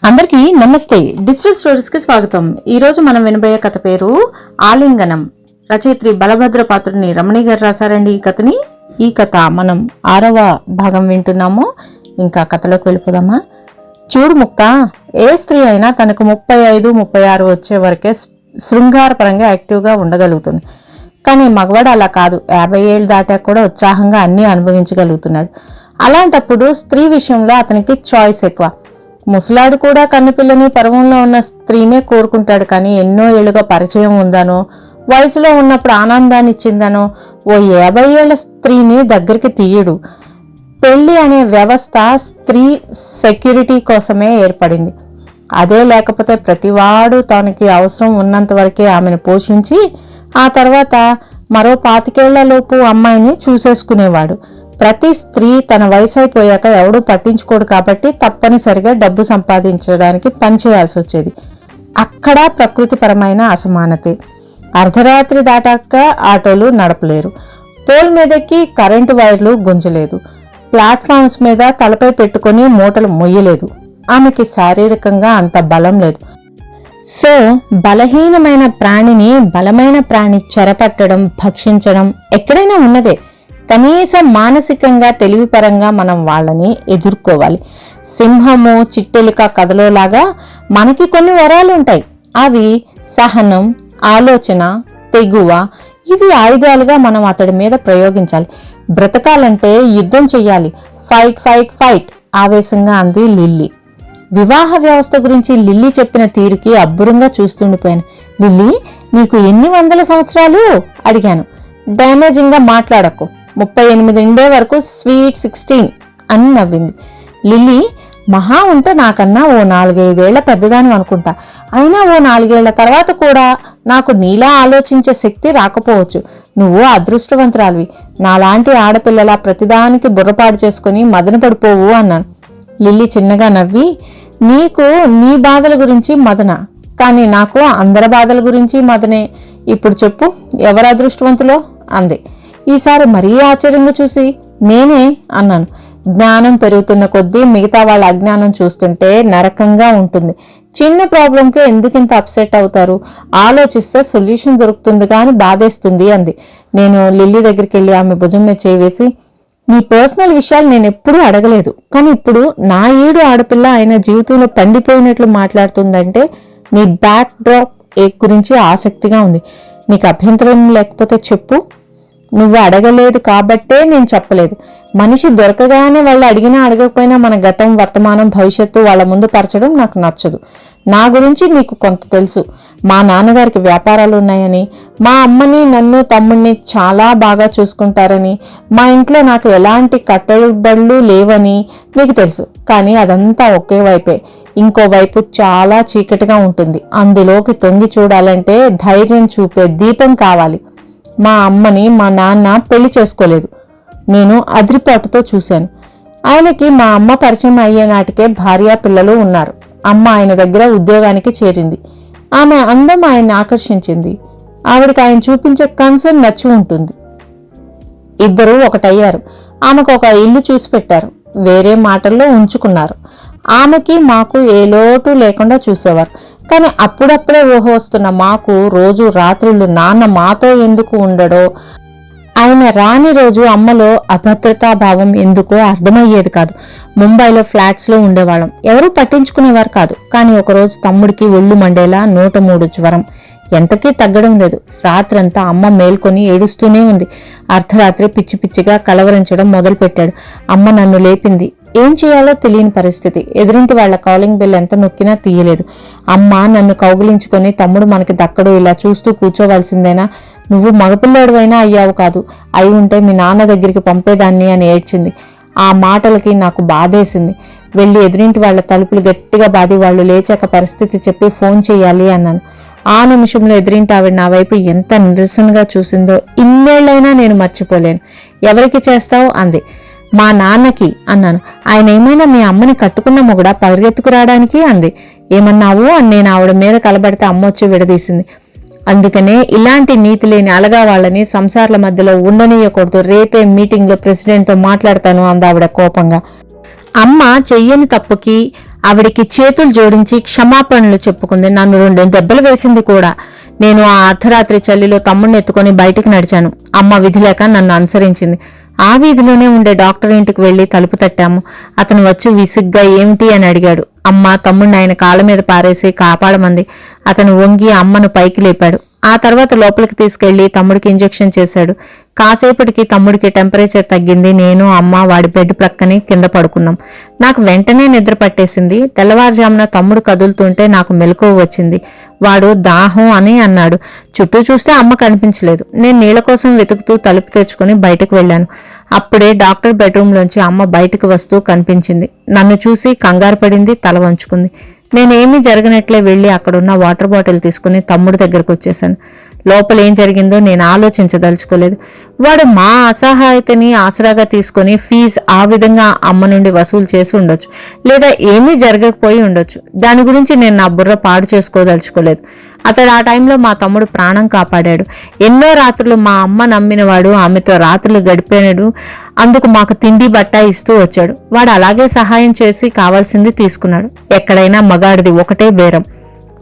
అందరికీ నమస్తే. Digital stories కి స్వాగతం. ఈ రోజు మనం వినబోయే కథ పేరు ఆలింగనం. రచయిత్రి బలభద్ర పాత్రుని రమణి గారు రాశారండి ఈ కథ మనం 6వ భాగం వింటున్నాము. ఇంకా కథలోకి వెళ్ళిపోదామా? చూడు ముక్త, ఏ స్త్రీ అయినా తనకు 35-36 వచ్చే వరకే శృంగారపరంగా యాక్టివ్గా ఉండగలుగుతుంది. కానీ మగవాడు అలా కాదు. 50 ఏళ్ళు దాటాక కూడా ఉత్సాహంగా అన్నీ అనుభవించగలుగుతున్నాడు. అలాంటప్పుడు స్త్రీ విషయంలో అతనికి చాయిస్ ఎక్కువ. ముసలాడు కూడా కన్నపిల్లని పర్వంలో ఉన్న స్త్రీనే కోరుకుంటాడు. కానీ ఎన్నో ఏళ్లుగా పరిచయం ఉందనో, వయసులో ఉన్నప్పుడు ఆనందాన్ని ఇచ్చిందనో ఓ 50 ఏళ్ల స్త్రీని దగ్గరికి తీయడు. పెళ్లి అనే వ్యవస్థ స్త్రీ సెక్యూరిటీ కోసమే ఏర్పడింది. అదే లేకపోతే ప్రతివాడు తనకి అవసరం ఉన్నంత వరకే ఆమెను పోషించి ఆ తర్వాత మరో 25 ఏళ్లలోపు అమ్మాయిని చూసేసుకునేవాడు. ప్రతి స్త్రీ తన వయసు అయిపోయాక ఎవడూ పట్టించుకోడు కాబట్టి తప్పనిసరిగా డబ్బు సంపాదించడానికి పనిచేయాల్సి వచ్చేది. అక్కడ ప్రకృతిపరమైన అసమానతే. అర్ధరాత్రి దాటాక ఆటోలు నడపలేరు, పోల్ మీదకి కరెంటు వైర్లు గుంజలేదు, ప్లాట్ఫామ్స్ మీద తలపై పెట్టుకుని మూటలు మొయ్యలేదు. ఆమెకి శారీరకంగా అంత బలం లేదు. సో బలహీనమైన ప్రాణిని బలమైన ప్రాణి చెరపట్టడం, భక్షించడం ఎక్కడైనా ఉన్నదే. కనీసం మానసికంగా తెలివిపరంగా మనం వాళ్ళని ఎదుర్కోవాలి. సింహము చిట్టెలిక కథలోలాగా మనకి కొన్ని వరాలు ఉంటాయి. అవి సహనం, ఆలోచన, తెగువ. ఇవి ఆయుధాలుగా మనం అతడి మీద ప్రయోగించాలి. బ్రతకాలంటే యుద్ధం చెయ్యాలి. ఫైట్ ఫైట్ ఫైట్ ఆవేశంగా అంది లిల్లీ. వివాహ వ్యవస్థ గురించి లిల్లీ చెప్పిన తీరుకి అబ్బురంగా చూస్తుండిపోయాను. లిల్లీ, నీకు ఎన్ని 100 సంవత్సరాలు అడిగాను. డ్యామేజింగ్ గా మాట్లాడకు. 38 ఉండే వరకు స్వీట్ 16 అని నవ్వింది. లిల్లీ, మహా ఉంటే నాకన్నా ఓ 4-5 ఏళ్ల పెద్దదాని అనుకుంటా. అయినా ఓ 4 ఏళ్ల తర్వాత కూడా నాకు నీలా ఆలోచించే శక్తి రాకపోవచ్చు. నువ్వు అదృష్టవంతురాలివి. నాలాంటి ఆడపిల్లలా ప్రతిదానికి బుర్రపాటు చేసుకుని మదన పడిపోవు అన్నాను. లిల్లీ చిన్నగా నవ్వి, నీకు నీ బాధల గురించి మదన, కానీ నాకు అందరి బాధల గురించి మదనే. ఇప్పుడు చెప్పు, ఎవరు అదృష్టవంతులో అంది. ఈసారి మరీ ఆశ్చర్యంగా చూసి నేనే అన్నాను. జ్ఞానం పెరుగుతున్న కొద్దీ మిగతా వాళ్ళ అజ్ఞానం చూస్తుంటే నరకంగా ఉంటుంది. చిన్న ప్రాబ్లంకే ఎందుకింత అప్సెట్ అవుతారు? ఆలోచిస్తే సొల్యూషన్ దొరుకుతుంది కానీ బాధేస్తుంది అంది. నేను లిల్లీ దగ్గరికి వెళ్ళి ఆమె భుజం మీద చేసి, నీ పర్సనల్ విషయాలు నేను ఎప్పుడూ అడగలేదు, కానీ ఇప్పుడు నా ఏడు ఆడపిల్ల ఆయన జీవితంలో పండిపోయినట్లు మాట్లాడుతుందంటే నీ బ్యాక్ డ్రాప్ గురించి ఆసక్తిగా ఉంది. నీకు అభ్యంతరం లేకపోతే చెప్పు. నువ్వు అడగలేదు కాబట్టే నేను చెప్పలేదు. మనిషి దొరకగానే వాళ్ళు అడిగినా అడగకపోయినా మన గతం, వర్తమానం, భవిష్యత్తు వాళ్ళ ముందు పరచడం నాకు నచ్చదు. నా గురించి నీకు కొంత తెలుసు. మా నాన్నగారికి వ్యాపారాలు ఉన్నాయని, మా అమ్మని నన్ను తమ్ముడిని చాలా బాగా చూసుకుంటారని, మా ఇంట్లో నాకు ఎలాంటి కట్టబడులు లేవని నీకు తెలుసు. కానీ అదంతా ఒకే వైపే. ఇంకోవైపు చాలా చీకటిగా ఉంటుంది. అందులోకి తొంగి చూడాలంటే ధైర్యం చూపే దీపం కావాలి. మా అమ్మని మా నాన్న పెళ్లి చేసుకోలేదు. నేను అద్రిపాటుతో చూశాను. ఆయనకి మా అమ్మ పరిచయం అయ్యే నాటికే భార్య పిల్లలు ఉన్నారు. అమ్మ ఆయన దగ్గర ఉద్యోగానికి చేరింది. ఆమె అందం ఆయన్ని ఆకర్షించింది. ఆవిడకి ఆయన చూపించే కన్సర్న్ నచ్చి ఉంటుంది. ఇద్దరూ ఒకటయ్యారు. ఆమెకు ఒక ఇల్లు చూసి పెట్టారు. వేరే మాటల్లో ఉంచుకున్నారు. ఆమెకి మాకు ఏ లోటు లేకుండా చూసేవారు. కానీ అప్పుడప్పుడే ఊహ వస్తున్న మాకు రోజు రాత్రులు నాన్న మాతో ఎందుకు ఉండడో, ఆయన రాని రోజు అమ్మలో అభద్రతాభావం ఎందుకో అర్థమయ్యేది కాదు. ముంబైలో ఫ్లాట్స్లో ఉండేవాళ్ళం. ఎవరూ పట్టించుకునేవారు కాదు. కానీ ఒకరోజు తమ్ముడికి ఒళ్ళు మండేలా 103 జ్వరం. ఎంతకీ తగ్గడం లేదు. రాత్రంతా అమ్మ మేల్కొని ఏడుస్తూనే ఉంది. అర్ధరాత్రి పిచ్చి పిచ్చిగా కలవరించడం మొదలుపెట్టాడు. అమ్మ నన్ను లేపింది. ఏం చేయాలో తెలియని పరిస్థితి. ఎదురింటి వాళ్ల కాలింగ్ బెల్ ఎంత నొక్కినా తీయలేదు. అమ్మ నన్ను కౌగిలించుకొని, తమ్ముడు మనకి దక్కడు, ఇలా చూస్తూ కూర్చోవలసిందేనా? నువ్వు మగపిల్లాడువైనా అయ్యావు కాదు, అయి ఉంటే మీ నాన్న దగ్గరికి పంపేదాన్ని అని ఏడ్చింది. ఆ మాటలకి నాకు బాధేసింది. వెళ్ళి ఎదురింటి వాళ్ల తలుపులు గట్టిగా బాది వాళ్ళు లేచాక పరిస్థితి చెప్పి ఫోన్ చెయ్యాలి అన్నాను. ఆ నిమిషంలో ఎదురింటి ఆవిడ నా వైపు ఎంత నిరసనగా చూసిందో ఇన్నేళ్లైనా నేను మర్చిపోలేను. ఎవరికి చేస్తావు అంది. మా నాన్నకి అన్నాను. ఆయన ఏమైనా మీ అమ్మని కట్టుకున్న మొగుడా పరిగెత్తుకురావడానికి అంది. ఏమన్నావు అని నేను ఆవిడ మీద కలబడితే అమ్మ వచ్చి విడదీసింది. అందుకనే ఇలాంటి నీతి లేని అలగా వాళ్ళని సంసారాల మధ్యలో ఉండనీయకూడదు. రేపే మీటింగ్లో ప్రెసిడెంట్తో మాట్లాడతాను అందావిడ కోపంగా. అమ్మ చెయ్యని తప్పుకి ఆవిడికి చేతులు జోడించి క్షమాపణలు చెప్పుకుంది. నన్ను 2 దెబ్బలు వేసింది కూడా. నేను ఆ అర్ధరాత్రి చలిలో తమ్ముడిని ఎత్తుకొని బయటికి నడిచాను. అమ్మ విధి లేక నన్ను అనుసరించింది. ఆ వీధిలోనే ఉండే డాక్టర్ ఇంటికి వెళ్లి తలుపు తట్టాము. అతను వచ్చి విసిగ్గా ఏమిటి అని అడిగాడు. అమ్మ తమ్ముడిని ఆయన కాళ్ళ మీద పారేసి కాపాడమంది. అతను వంగి అమ్మను పైకి లేపాడు. ఆ తర్వాత లోపలికి తీసుకెళ్లి తమ్ముడికి ఇంజెక్షన్ చేశాడు. కాసేపటికి తమ్ముడికి టెంపరేచర్ తగ్గింది. నేను అమ్మ వాడి బెడ్ ప్రక్కనే కింద పడుకున్నాం. నాకు వెంటనే నిద్ర పట్టేసింది. తెల్లవారుజామున తమ్ముడు కదులుతుంటే నాకు మెలకువ వచ్చింది. వాడు దాహం అని అన్నాడు. చుట్టూ చూస్తే అమ్మ కనిపించలేదు. నేను నీళ్ల కోసం వెతుకుతూ తలుపు తెచ్చుకుని బయటకు వెళ్ళాను. అప్పుడే డాక్టర్ బెడ్రూమ్లోంచి అమ్మ బయటకు వస్తూ కనిపించింది. నన్ను చూసి కంగారు పడింది, తల వంచుకుంది. నేనేమీ జరగనట్లే వెళ్లి అక్కడున్న వాటర్ బాటిల్ తీసుకుని తమ్ముడి దగ్గరకు వచ్చేశాను. లోపల ఏం జరిగిందో నేను ఆలోచించదలుచుకోలేదు. వాడు మా అసహాయతని ఆసరాగా తీసుకుని ఫీజు ఆ విధంగా అమ్మ నుండి వసూలు చేసి ఉండొచ్చు, లేదా ఏమీ జరగకపోయి ఉండొచ్చు. దాని గురించి నేను నా బుర్ర పాడు చేసుకోదలుచుకోలేదు. అతడు ఆ టైంలో మా తమ్ముడు ప్రాణం కాపాడాడు. ఎన్నో రాత్రులు మా అమ్మ నమ్మినవాడు, ఆమెతో రాత్రులు గడిపాడు. అందుకు మాకు తిండి బట్ట ఇస్తూ వచ్చాడు. వాడు అలాగే సహాయం చేసి కావాల్సింది తీసుకున్నాడు. ఎక్కడైనా మగాడిది ఒకటే బేరం.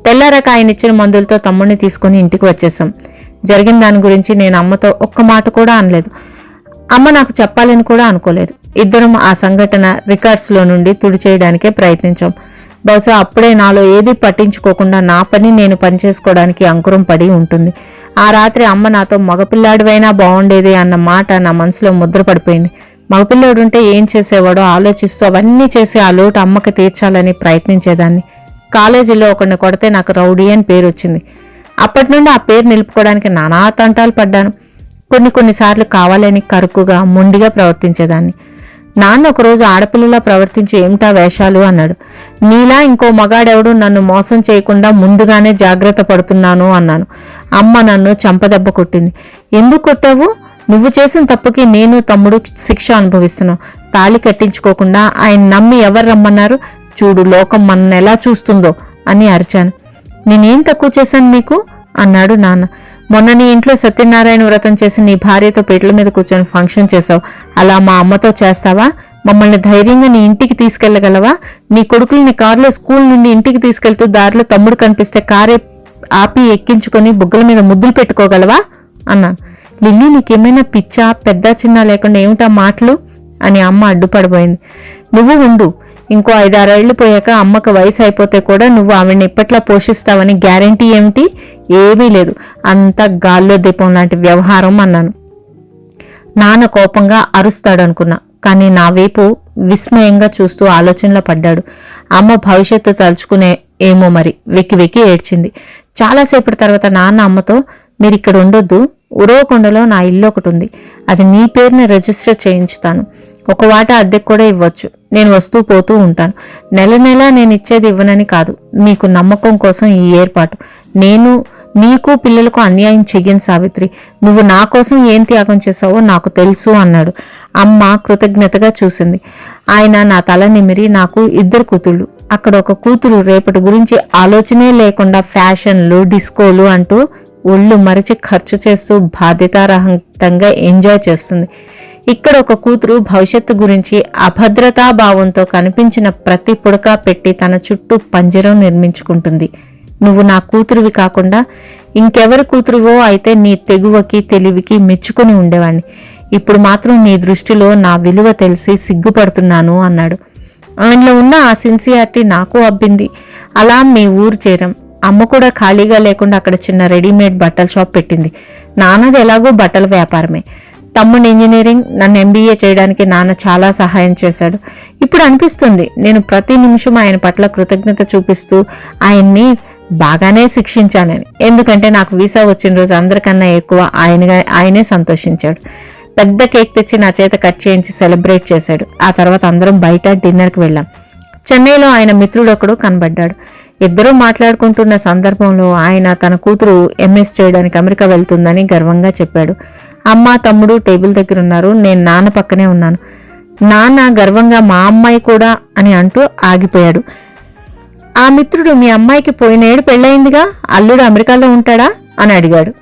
తెల్లారక ఆయన ఇచ్చిన మందులతో తమ్ముడిని తీసుకుని ఇంటికి వచ్చేసాం. జరిగిన దాని గురించి నేను అమ్మతో ఒక్క మాట కూడా అనలేదు. అమ్మ నాకు చెప్పాలని కూడా అనుకోలేదు. ఇద్దరం ఆ సంఘటన రికార్డ్స్లో నుండి తుడిచేయడానికే ప్రయత్నించాం. బహుశా అప్పుడే నాలో ఏది పట్టించుకోకుండా నా పని నేను పనిచేసుకోవడానికి అంకురం పడి ఉంటుంది. ఆ రాత్రి అమ్మ నాతో మగపిల్లాడివైనా బాగుండేది అన్న మాట నా మనసులో ముద్ర పడిపోయింది. మగపిల్లాడుంటే ఏం చేసేవాడో ఆలోచిస్తూ అవన్నీ చేసి ఆ లోటు అమ్మకి తీర్చాలని ప్రయత్నించేదాన్ని. కాలేజీలో ఒకరిని కొడితే నాకు రౌడీ అని పేరు వచ్చింది. అప్పటి నుండి ఆ పేరు నిలుపుకోవడానికి నానా తంటాలు పడ్డాను. కొన్నిసార్లు కావాలని కరుకుగా మొండిగా ప్రవర్తించేదాన్ని. నాన్న ఒకరోజు ఆడపిల్లలా ప్రవర్తించి ఏమిటా వేషాలు అన్నాడు. నీలా ఇంకో మగాడెవడు నన్ను మోసం చేయకుండా ముందుగానే జాగ్రత్త పడుతున్నాను అన్నాను. అమ్మ నన్ను చెంపదెబ్బ కొట్టింది. ఎందుకు కొట్టావు? నువ్వు చేసిన తప్పుకి నేను తమ్ముడు శిక్ష అనుభవిస్తున్నావు. తాళి కట్టించుకోకుండా ఆయన నమ్మి ఎవరు రమ్మన్నారు? చూడు లోకం మనల్ని ఎలా చూస్తుందో అని అరిచాను. నేనేం తక్కువ చేశాను నీకు అన్నాడు నాన్న. మొన్న నీ ఇంట్లో సత్యనారాయణ వ్రతం చేసి నీ భార్యతో పీటల మీద కూర్చొని ఫంక్షన్ చేసావు. అలా మా అమ్మతో చేస్తావా? మమ్మల్ని ధైర్యంగా నీ ఇంటికి తీసుకెళ్లగలవా? నీ కొడుకుల్ని కారులో స్కూల్ నుండి ఇంటికి తీసుకెళ్తూ దారిలో తమ్ముడు కనిపిస్తే కారే ఆపి ఎక్కించుకొని బుగ్గల మీద ముద్దులు పెట్టుకోగలవా అన్నాను. లిల్లీ, నీకేమైనా పిచ్చా? పెద్ద చిన్న లేకుండా ఏమిటా మాటలు అని అమ్మ అడ్డుపడిపోయింది. నువ్వు ఉండు, ఇంకో 5-6 ఏళ్లు పోయాక అమ్మకు వయసు అయిపోతే కూడా నువ్వు ఆవిడ్ని ఇప్పట్లా పోషిస్తావని గ్యారంటీ ఏమిటి? ఏమీ లేదు. అంతా గాల్లో దీపం లాంటి వ్యవహారం అన్నాను. నాన్న కోపంగా అరుస్తాడనుకున్నా, కానీ నా వైపు విస్మయంగా చూస్తూ ఆలోచనలో పడ్డాడు. అమ్మ భవిష్యత్తు తలుచుకునే ఏమో మరి వెక్కి వెక్కి ఏడ్చింది. చాలాసేపటి తర్వాత నాన్న అమ్మతో, మీరిక్కడ ఉండొద్దు, ఉరవకొండలో నా ఇల్లు ఒకటి ఉంది, అది నీ పేరున రిజిస్టర్ చేయించుతాను. ఒక వాటా అద్దెకు కూడా ఇవ్వచ్చు. నేను వస్తూ పోతూ ఉంటాను. నెల నేను ఇచ్చేది ఇవ్వనని కాదు, మీకు నమ్మకం కోసం ఈ ఏర్పాటు. నేను నీకు పిల్లలకు అన్యాయం చెయ్యను సావిత్రి. నువ్వు నా కోసం ఏం త్యాగం చేశావో నాకు తెలుసు అన్నాడు. అమ్మ కృతజ్ఞతగా చూసింది. ఆయన నా తల నిమిరి, నాకు 2 కూతుళ్ళు. అక్కడ ఒక కూతురు రేపటి గురించి ఆలోచనే లేకుండా ఫ్యాషన్లు, డిస్కోలు అంటూ ఒళ్ళు మరిచి ఖర్చు చేస్తూ బాధ్యతారహితంగా ఎంజాయ్ చేస్తుంది. ఇక్కడ ఒక కూతురు భవిష్యత్తు గురించి అభద్రతాభావంతో కనిపించిన ప్రతి పుడక పెట్టి తన చుట్టూ పంజరం నిర్మించుకుంటుంది. నువ్వు నా కూతురువి కాకుండా ఇంకెవరి కూతురువో అయితే నీ తెగువకి తెలివికి మెచ్చుకుని ఉండేవాణ్ణి. ఇప్పుడు మాత్రం నీ దృష్టిలో నా విలువ తెలిసి సిగ్గుపడుతున్నాను అన్నాడు. ఆయనలో ఉన్న ఆ సిన్సియారిటీ నాకు అబ్బింది. అలా మీ ఊరు చేరాం. అమ్మ కూడా ఖాళీగా లేకుండా అక్కడ చిన్న రెడీమేడ్ బట్టల షాప్ పెట్టింది. నాన్నది ఎలాగో బట్టల వ్యాపారమే. తమ్ముడు ఇంజనీరింగ్, నన్ను MBA చేయడానికి నాన్న చాలా సహాయం చేశాడు. ఇప్పుడు అనిపిస్తుంది నేను ప్రతి నిమిషం ఆయన పట్ల కృతజ్ఞత చూపిస్తూ ఆయన్ని బాగానే శిక్షించానని. ఎందుకంటే నాకు వీసా వచ్చిన రోజు అందరికన్నా ఎక్కువ ఆయనే సంతోషించాడు. పెద్ద కేక్ తెచ్చి నా చేత కట్ చేయించి సెలబ్రేట్ చేశాడు. ఆ తర్వాత అందరం బయట డిన్నర్కి వెళ్ళాం. చెన్నైలో ఆయన మిత్రుడొకడు కనబడ్డాడు. ఇద్దరూ మాట్లాడుకుంటున్న సందర్భంలో ఆయన తన కూతురు MS చేయడానికి అమెరికా వెళ్తుందని గర్వంగా చెప్పాడు. అమ్మ తమ్ముడు టేబుల్ దగ్గర ఉన్నారు. నేను నాన్న పక్కనే ఉన్నాను. నాన్న గర్వంగా మా అమ్మాయి కూడా అని అంటూ ఆగిపోయాడు. ఆ మిత్రుడు, మీ అమ్మాయికి పోయినేడు పెళ్ళయిందిగా, అల్లుడు అమెరికాలో ఉంటాడా అని అడిగాడు.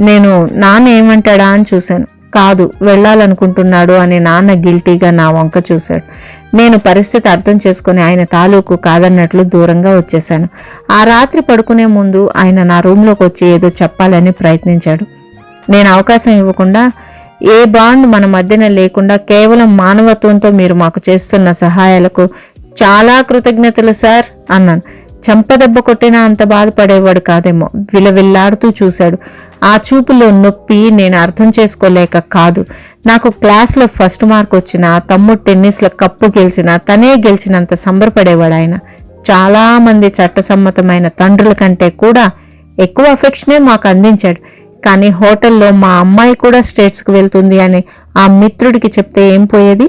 నేను నాన్న ఏమంటాడా అని చూశాను. కాదు, వెళ్ళాలనుకుంటున్నాడు అని నాన్న గిల్టీగా నా వంక చూశాడు. నేను పరిస్థితి అర్థం చేసుకుని ఆయన తాలూకు కాదన్నట్లు దూరంగా వచ్చేశాను. ఆ రాత్రి పడుకునే ముందు ఆయన నా రూంలోకి వచ్చి ఏదో చెప్పాలని ప్రయత్నించాడు. నేను అవకాశం ఇవ్వకుండా, ఏ బాండ్ మన మధ్యన లేకుండా కేవలం మానవత్వంతో మీరు మాకు చేస్తున్న సహాయాలకు చాలా కృతజ్ఞతలు సార్ అన్నాను. చెంపదెబ్బ కొట్టినా అంత బాధపడేవాడు కాదేమో. విలవిల్లాడుతూ చూశాడు. ఆ చూపులో నొప్పి నేను అర్థం చేసుకోలేక కాదు. నాకు క్లాస్లో ఫస్ట్ మార్క్ వచ్చినా, తమ్ముడు టెన్నిస్లో కప్పు గెలిచినా తనే గెలిచినంత సంబరపడేవాడు ఆయన. చాలా మంది చట్టసమ్మతమైన తండ్రుల కంటే కూడా ఎక్కువ అఫెక్షనే మాకు అందించాడు. కానీ హోటల్లో మా అమ్మాయి కూడా స్టేట్స్కి వెళ్తుంది అని ఆ మిత్రుడికి చెప్తే ఏం పోయేది?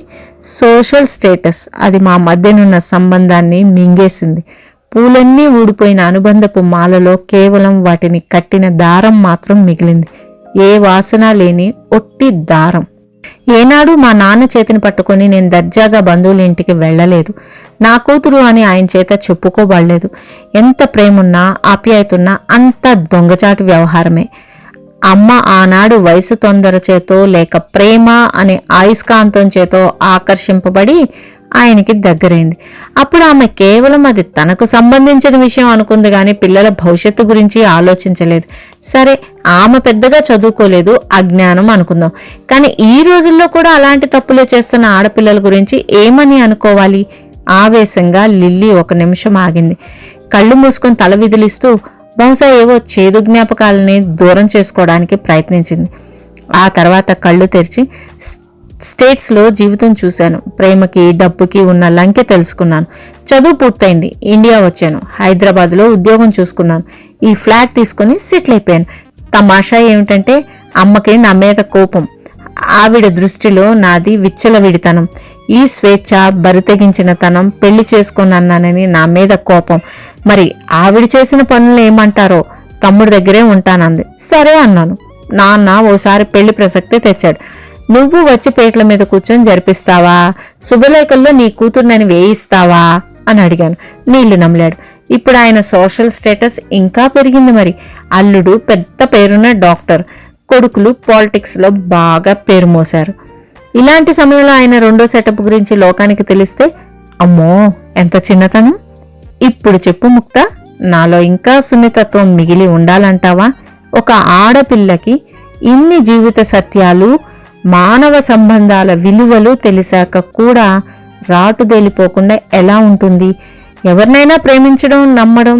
సోషల్ స్టేటస్ అది మా మధ్యనున్న సంబంధాన్ని మింగేసింది. పూలన్నీ ఊడిపోయిన అనుబంధపు మాలలో కేవలం వాటిని కట్టిన దారం మాత్రం మిగిలింది. ఏ వాసన లేని ఒట్టి దారం. ఏనాడు మా నాన్న చేతిని పట్టుకొని నేను దర్జాగా బంధువుల ఇంటికి వెళ్లలేదు. నా కూతురు అని ఆయన చేత చెప్పుకోబడలేదు. ఎంత ప్రేమున్నా ఆప్యాయతున్నా అంత దొంగచాటు వ్యవహారమే. అమ్మ ఆనాడు వయసు తొందర చేతో లేక ప్రేమ అనే అయస్కాంతం చేతో ఆకర్షింపబడి ఆయనకి దగ్గరైంది. అప్పుడు ఆమె కేవలం అది తనకు సంబంధించిన విషయం అనుకుంది గాని పిల్లల భవిష్యత్తు గురించి ఆలోచించలేదు. సరే, ఆమె పెద్దగా చదువుకోలేదు, అజ్ఞానం అనుకుందాం. కానీ ఈ రోజుల్లో కూడా అలాంటి తప్పులే చేస్తున్న ఆడపిల్లల గురించి ఏమని అనుకోవాలి? ఆవేశంగా లిల్లీ ఒక నిమిషం ఆగింది. కళ్ళు మూసుకొని తల విదిలిస్తూ బహుశా ఏవో చేదు జ్ఞాపకాలని దూరం చేసుకోవడానికి ప్రయత్నించింది. ఆ తర్వాత కళ్ళు తెరిచి స్టేట్స్లో జీవితం చూశాను. ప్రేమకి డబ్బుకి ఉన్న లంకె తెలుసుకున్నాను. చదువు పూర్తయింది. ఇండియా వచ్చాను. హైదరాబాద్లో ఉద్యోగం చూసుకున్నాను. ఈ ఫ్లాట్ తీసుకుని సెటిల్ అయిపోయాను. తమాషా ఏమిటంటే అమ్మకి నా మీద కోపం. ఆవిడ దృష్టిలో నాది విచ్చలవిడితనం. ఈ స్వేచ్ఛ, బరితెగించిన తనం, పెళ్లి చేసుకున్నానని నా మీద కోపం. మరి ఆవిడ చేసిన పనులు ఏమంటారో? తమ్ముడి దగ్గరే ఉంటానంది. సరే అన్నాను. నాన్న ఓసారి పెళ్లి ప్రసక్తి తెచ్చాడు. నువ్వు వచ్చి పేట్ల మీద కూర్చొని జరిపిస్తావా? శుభలేఖల్లో నీ కూతుర్నని వేయిస్తావా అని అడిగాను. నీళ్లు నమ్మలాడు. ఇప్పుడు ఆయన సోషల్ స్టేటస్ ఇంకా పెరిగింది. మరి అల్లుడు పెద్ద పేరున్న డాక్టర్, కొడుకులు పాలిటిక్స్ లో బాగా పేరు మోశారు. ఇలాంటి సమయంలో ఆయన రెండో సెటప్ గురించి లోకానికి తెలిస్తే అమ్మో ఎంత చిన్నతనం. ఇప్పుడు చెప్పు ముక్త, నాలో ఇంకా సున్నితత్వం మిగిలి ఉండాలంటావా? ఒక ఆడపిల్లకి ఇన్ని జీవిత సత్యాలు, మానవ సంబంధాల విలువలు తెలిసాక కూడా రాటుదేలిపోకుండా ఎలా ఉంటుంది? ఎవరినైనా ప్రేమించడం, నమ్మడం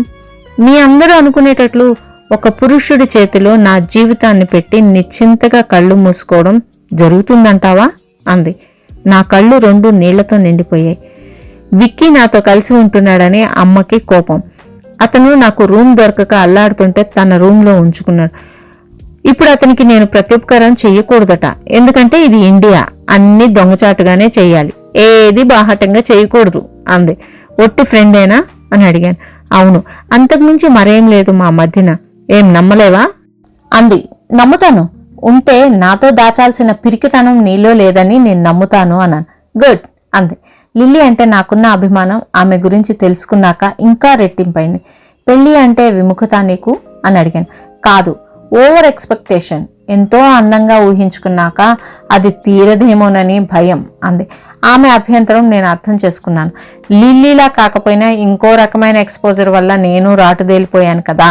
మీ అందరూ అనుకునేటట్లు ఒక పురుషుడి చేతిలో నా జీవితాన్ని పెట్టి నిశ్చింతగా కళ్ళు మూసుకోవడం జరుగుతుందంటావా అంది. నా కళ్ళు రెండు నీళ్లతో నిండిపోయాయి. విక్కీ నాతో కలిసి ఉంటున్నాడని అమ్మకి కోపం. అతను నాకు రూమ్ దొరకక అల్లాడుతుంటే తన రూమ్లో ఉంచుకున్నాడు. ఇప్పుడు అతనికి నేను ప్రత్యుపకారం చెయ్యకూడదట. ఎందుకంటే ఇది ఇండియా, అన్ని దొంగచాటుగానే చెయ్యాలి, ఏది బాహటంగా చేయకూడదు అంది. ఒట్టి ఫ్రెండేనా అని అడిగాను. అవును, అంతకుమించి మరేం లేదు మా మధ్యన. ఏం నమ్మలేవా అంది. నమ్ముతాను. ఉంటే నాతో దాచాల్సిన పిరికితనం నీలో లేదని నేను నమ్ముతాను అన్నాను. గుడ్ అంది. లిల్లీ అంటే నాకున్న అభిమానం ఆమె గురించి తెలుసుకున్నాక ఇంకా రెట్టింపైంది. పెళ్లి అంటే విముఖత నీకు అని అడిగాను. కాదు, ఓవర్ ఎక్స్పెక్టేషన్. ఎంతో అందంగా ఊహించుకున్నాక అది తీరదేమోనని భయం అంది. ఆమె అభ్యంతరం నేను అర్థం చేసుకున్నాను. లిల్లీలా కాకపోయినా ఇంకో రకమైన ఎక్స్పోజర్ వల్ల నేను రాటుదేలిపోయాను కదా.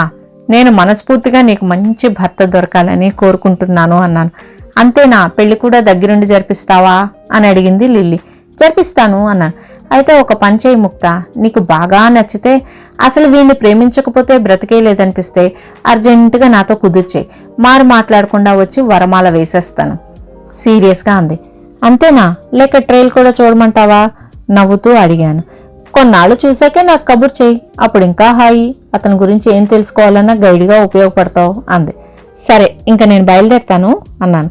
నేను మనస్ఫూర్తిగా నీకు మంచి భర్త దొరకాలని కోరుకుంటున్నాను అన్నాను. అంతేనా? పెళ్లి కూడా దగ్గరుండి జరిపిస్తావా అని అడిగింది లిల్లీ. జరిపిస్తాను అన్నాను. అయితే ఒక పంచేయి ముక్త, నీకు బాగా నచ్చితే, అసలు వీడిని ప్రేమించకపోతే బ్రతికేయలేదనిపిస్తే అర్జెంటుగా నాతో కుదిర్చేయి. మాట్లాడకుండా వచ్చి వరమాల వేసేస్తాను సీరియస్గా అంది. అంతేనా? లేక ట్రైల్ కూడా చూడమంటావా నవ్వుతూ అడిగాను. కొన్నాళ్ళు చూసాకే నాకు కబుర్ చేయి, అప్పుడు ఇంకా హాయి. అతని గురించి ఏం తెలుసుకోవాలన్నా గైడ్గా ఉపయోగపడతావు అంది. సరే, ఇంకా నేను బయలుదేరుతాను అన్నాను.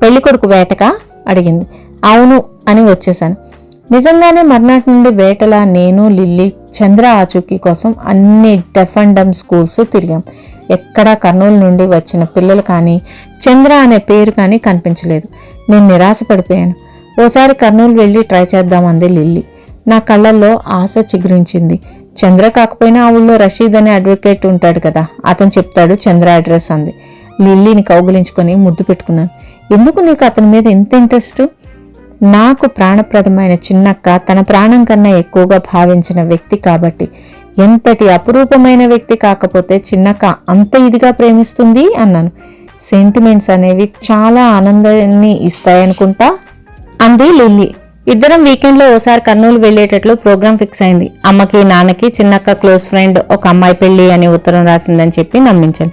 పెళ్లి కొడుకు వేటకా అడిగింది. అవును అని వచ్చేశాను. నిజంగానే మర్నాటి నుండి వేటలా నేను, లిల్లీ, చంద్ర ఆచూకీ కోసం అన్ని డెఫ్ అండ్ డమ్ స్కూల్స్ తిరిగాం. ఎక్కడా కర్నూలు నుండి వచ్చిన పిల్లలు కానీ, చంద్ర అనే పేరు కానీ కనిపించలేదు. నేను నిరాశపడిపోయాను. ఓసారి కర్నూలు వెళ్ళి ట్రై చేద్దామంది లిల్లీ. నా కళ్ళల్లో ఆశ చిగురించింది. చంద్ర కాకపోయినా ఆ ఊళ్ళో రషీద్ అనే అడ్వకేట్ ఉంటాడు కదా, అతను చెప్తాడు చంద్ర అడ్రస్ అంది. లిల్లీని కౌగులించుకొని ముద్దు పెట్టుకున్నాను. ఎందుకు నీకు అతని మీద ఇంత ఇంట్రెస్ట్? నాకు ప్రాణప్రదమైన చిన్నక్క తన ప్రాణం కన్నా ఎక్కువగా భావించిన వ్యక్తి కాబట్టి ఎంతటి అపురూపమైన వ్యక్తి కాకపోతే చిన్నక్క అంత ఇదిగా ప్రేమిస్తుంది అన్నాను. సెంటిమెంట్స్ అనేవి చాలా ఆనందాన్ని ఇస్తాయనుకుంటా అంది లిల్లీ. ఇద్దరం వీకెండ్లో ఓసారి కర్నూలు వెళ్లేటట్లు ప్రోగ్రాం ఫిక్స్ అయింది. అమ్మకి నాన్నకి చిన్నక్క క్లోజ్ ఫ్రెండ్ ఒక అమ్మాయి పెళ్లి అని ఉత్తరం రాసిందని చెప్పి నమ్మించాను.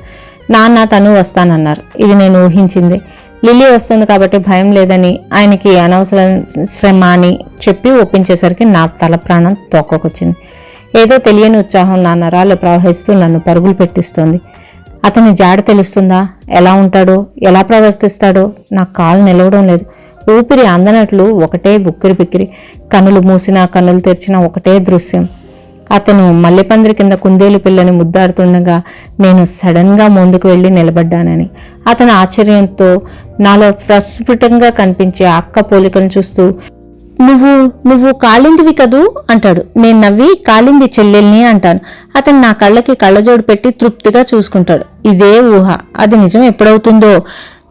నాన్న తను వస్తానన్నారు. ఇది నేను ఊహించింది. లిల్లీ వస్తుంది కాబట్టి భయం లేదని ఆయనకి అనవసర శ్రమ అని చెప్పి ఒప్పించేసరికి నా తల ప్రాణం తోకకొచ్చింది. ఏదో తెలియని ఉత్సాహం నా నరాలు ప్రవహిస్తూ నన్ను పరుగులు పెట్టిస్తోంది. అతని జాడ తెలుస్తుందా? ఎలా ఉంటాడో, ఎలా ప్రవర్తిస్తాడో నా కాలు నిలవడం లేదు. ఊపిరి అందనట్లు ఒకటే ఉక్కిరి బిక్కిరి. కన్నులు మూసినా కన్నులు తెరిచినా ఒకటే దృశ్యం. అతను మల్లెపందిరి కింద కుందేలు పిల్లని ముద్దాడుతుండగా నేను సడన్ గా ముందుకు వెళ్లి నిలబడ్డానని అతను ఆశ్చర్యంతో నాలో ప్రస్ఫుటంగా కనిపించే అక్క పోలికను చూస్తూ నువ్వు కాళిందివి కదూ అంటాడు. నేను నవ్వి కాళింది చెల్లెల్ని అంటాను. అతను నా కళ్ళకి కళ్ళజోడు పెట్టి తృప్తిగా చూసుకుంటాడు. ఇదే ఊహ. అది నిజం ఎప్పుడవుతుందో.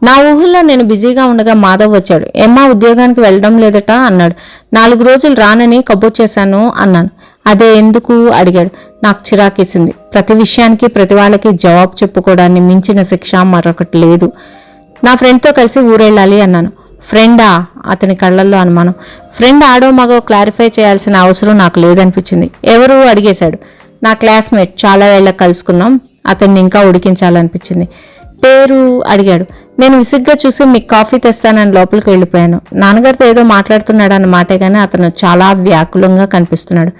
నా ఊహల్లో నేను బిజీగా ఉండగా మాధవ్ వచ్చాడు. ఏమ్మా ఉద్యోగానికి వెళ్ళడం లేదట అన్నాడు. 4 రోజులు రానని కబుర్ చేశాను అన్నాను. అదే ఎందుకు అడిగాడు. నాకు చిరాకేసింది. ప్రతి విషయానికి ప్రతి వాళ్ళకి జవాబు చెప్పుకోవడాన్ని మించిన శిక్ష మరొకటి లేదు. నా ఫ్రెండ్తో కలిసి ఊరెళ్ళాలి అన్నాను. ఫ్రెండా? అతని కళ్ళల్లో అనుమానం. ఫ్రెండ్ ఆడో మగో క్లారిఫై చేయాల్సిన అవసరం నాకు లేదనిపించింది. ఎవరు అడిగేశాడు. నా క్లాస్మేట్, చాలా ఏళ్ళకి కలుసుకున్నాం. అతన్ని ఇంకా ఉడికించాలనిపించింది. పేరు అడిగాడు. నేను విసుగ్గా చూసి మీకు కాఫీ తెస్తానని లోపలికి వెళ్ళిపోయాను. నాన్నగారితో ఏదో మాట్లాడుతున్నాడు అన్న మాటే కానీ అతను చాలా వ్యాకులంగా కనిపిస్తున్నాడు.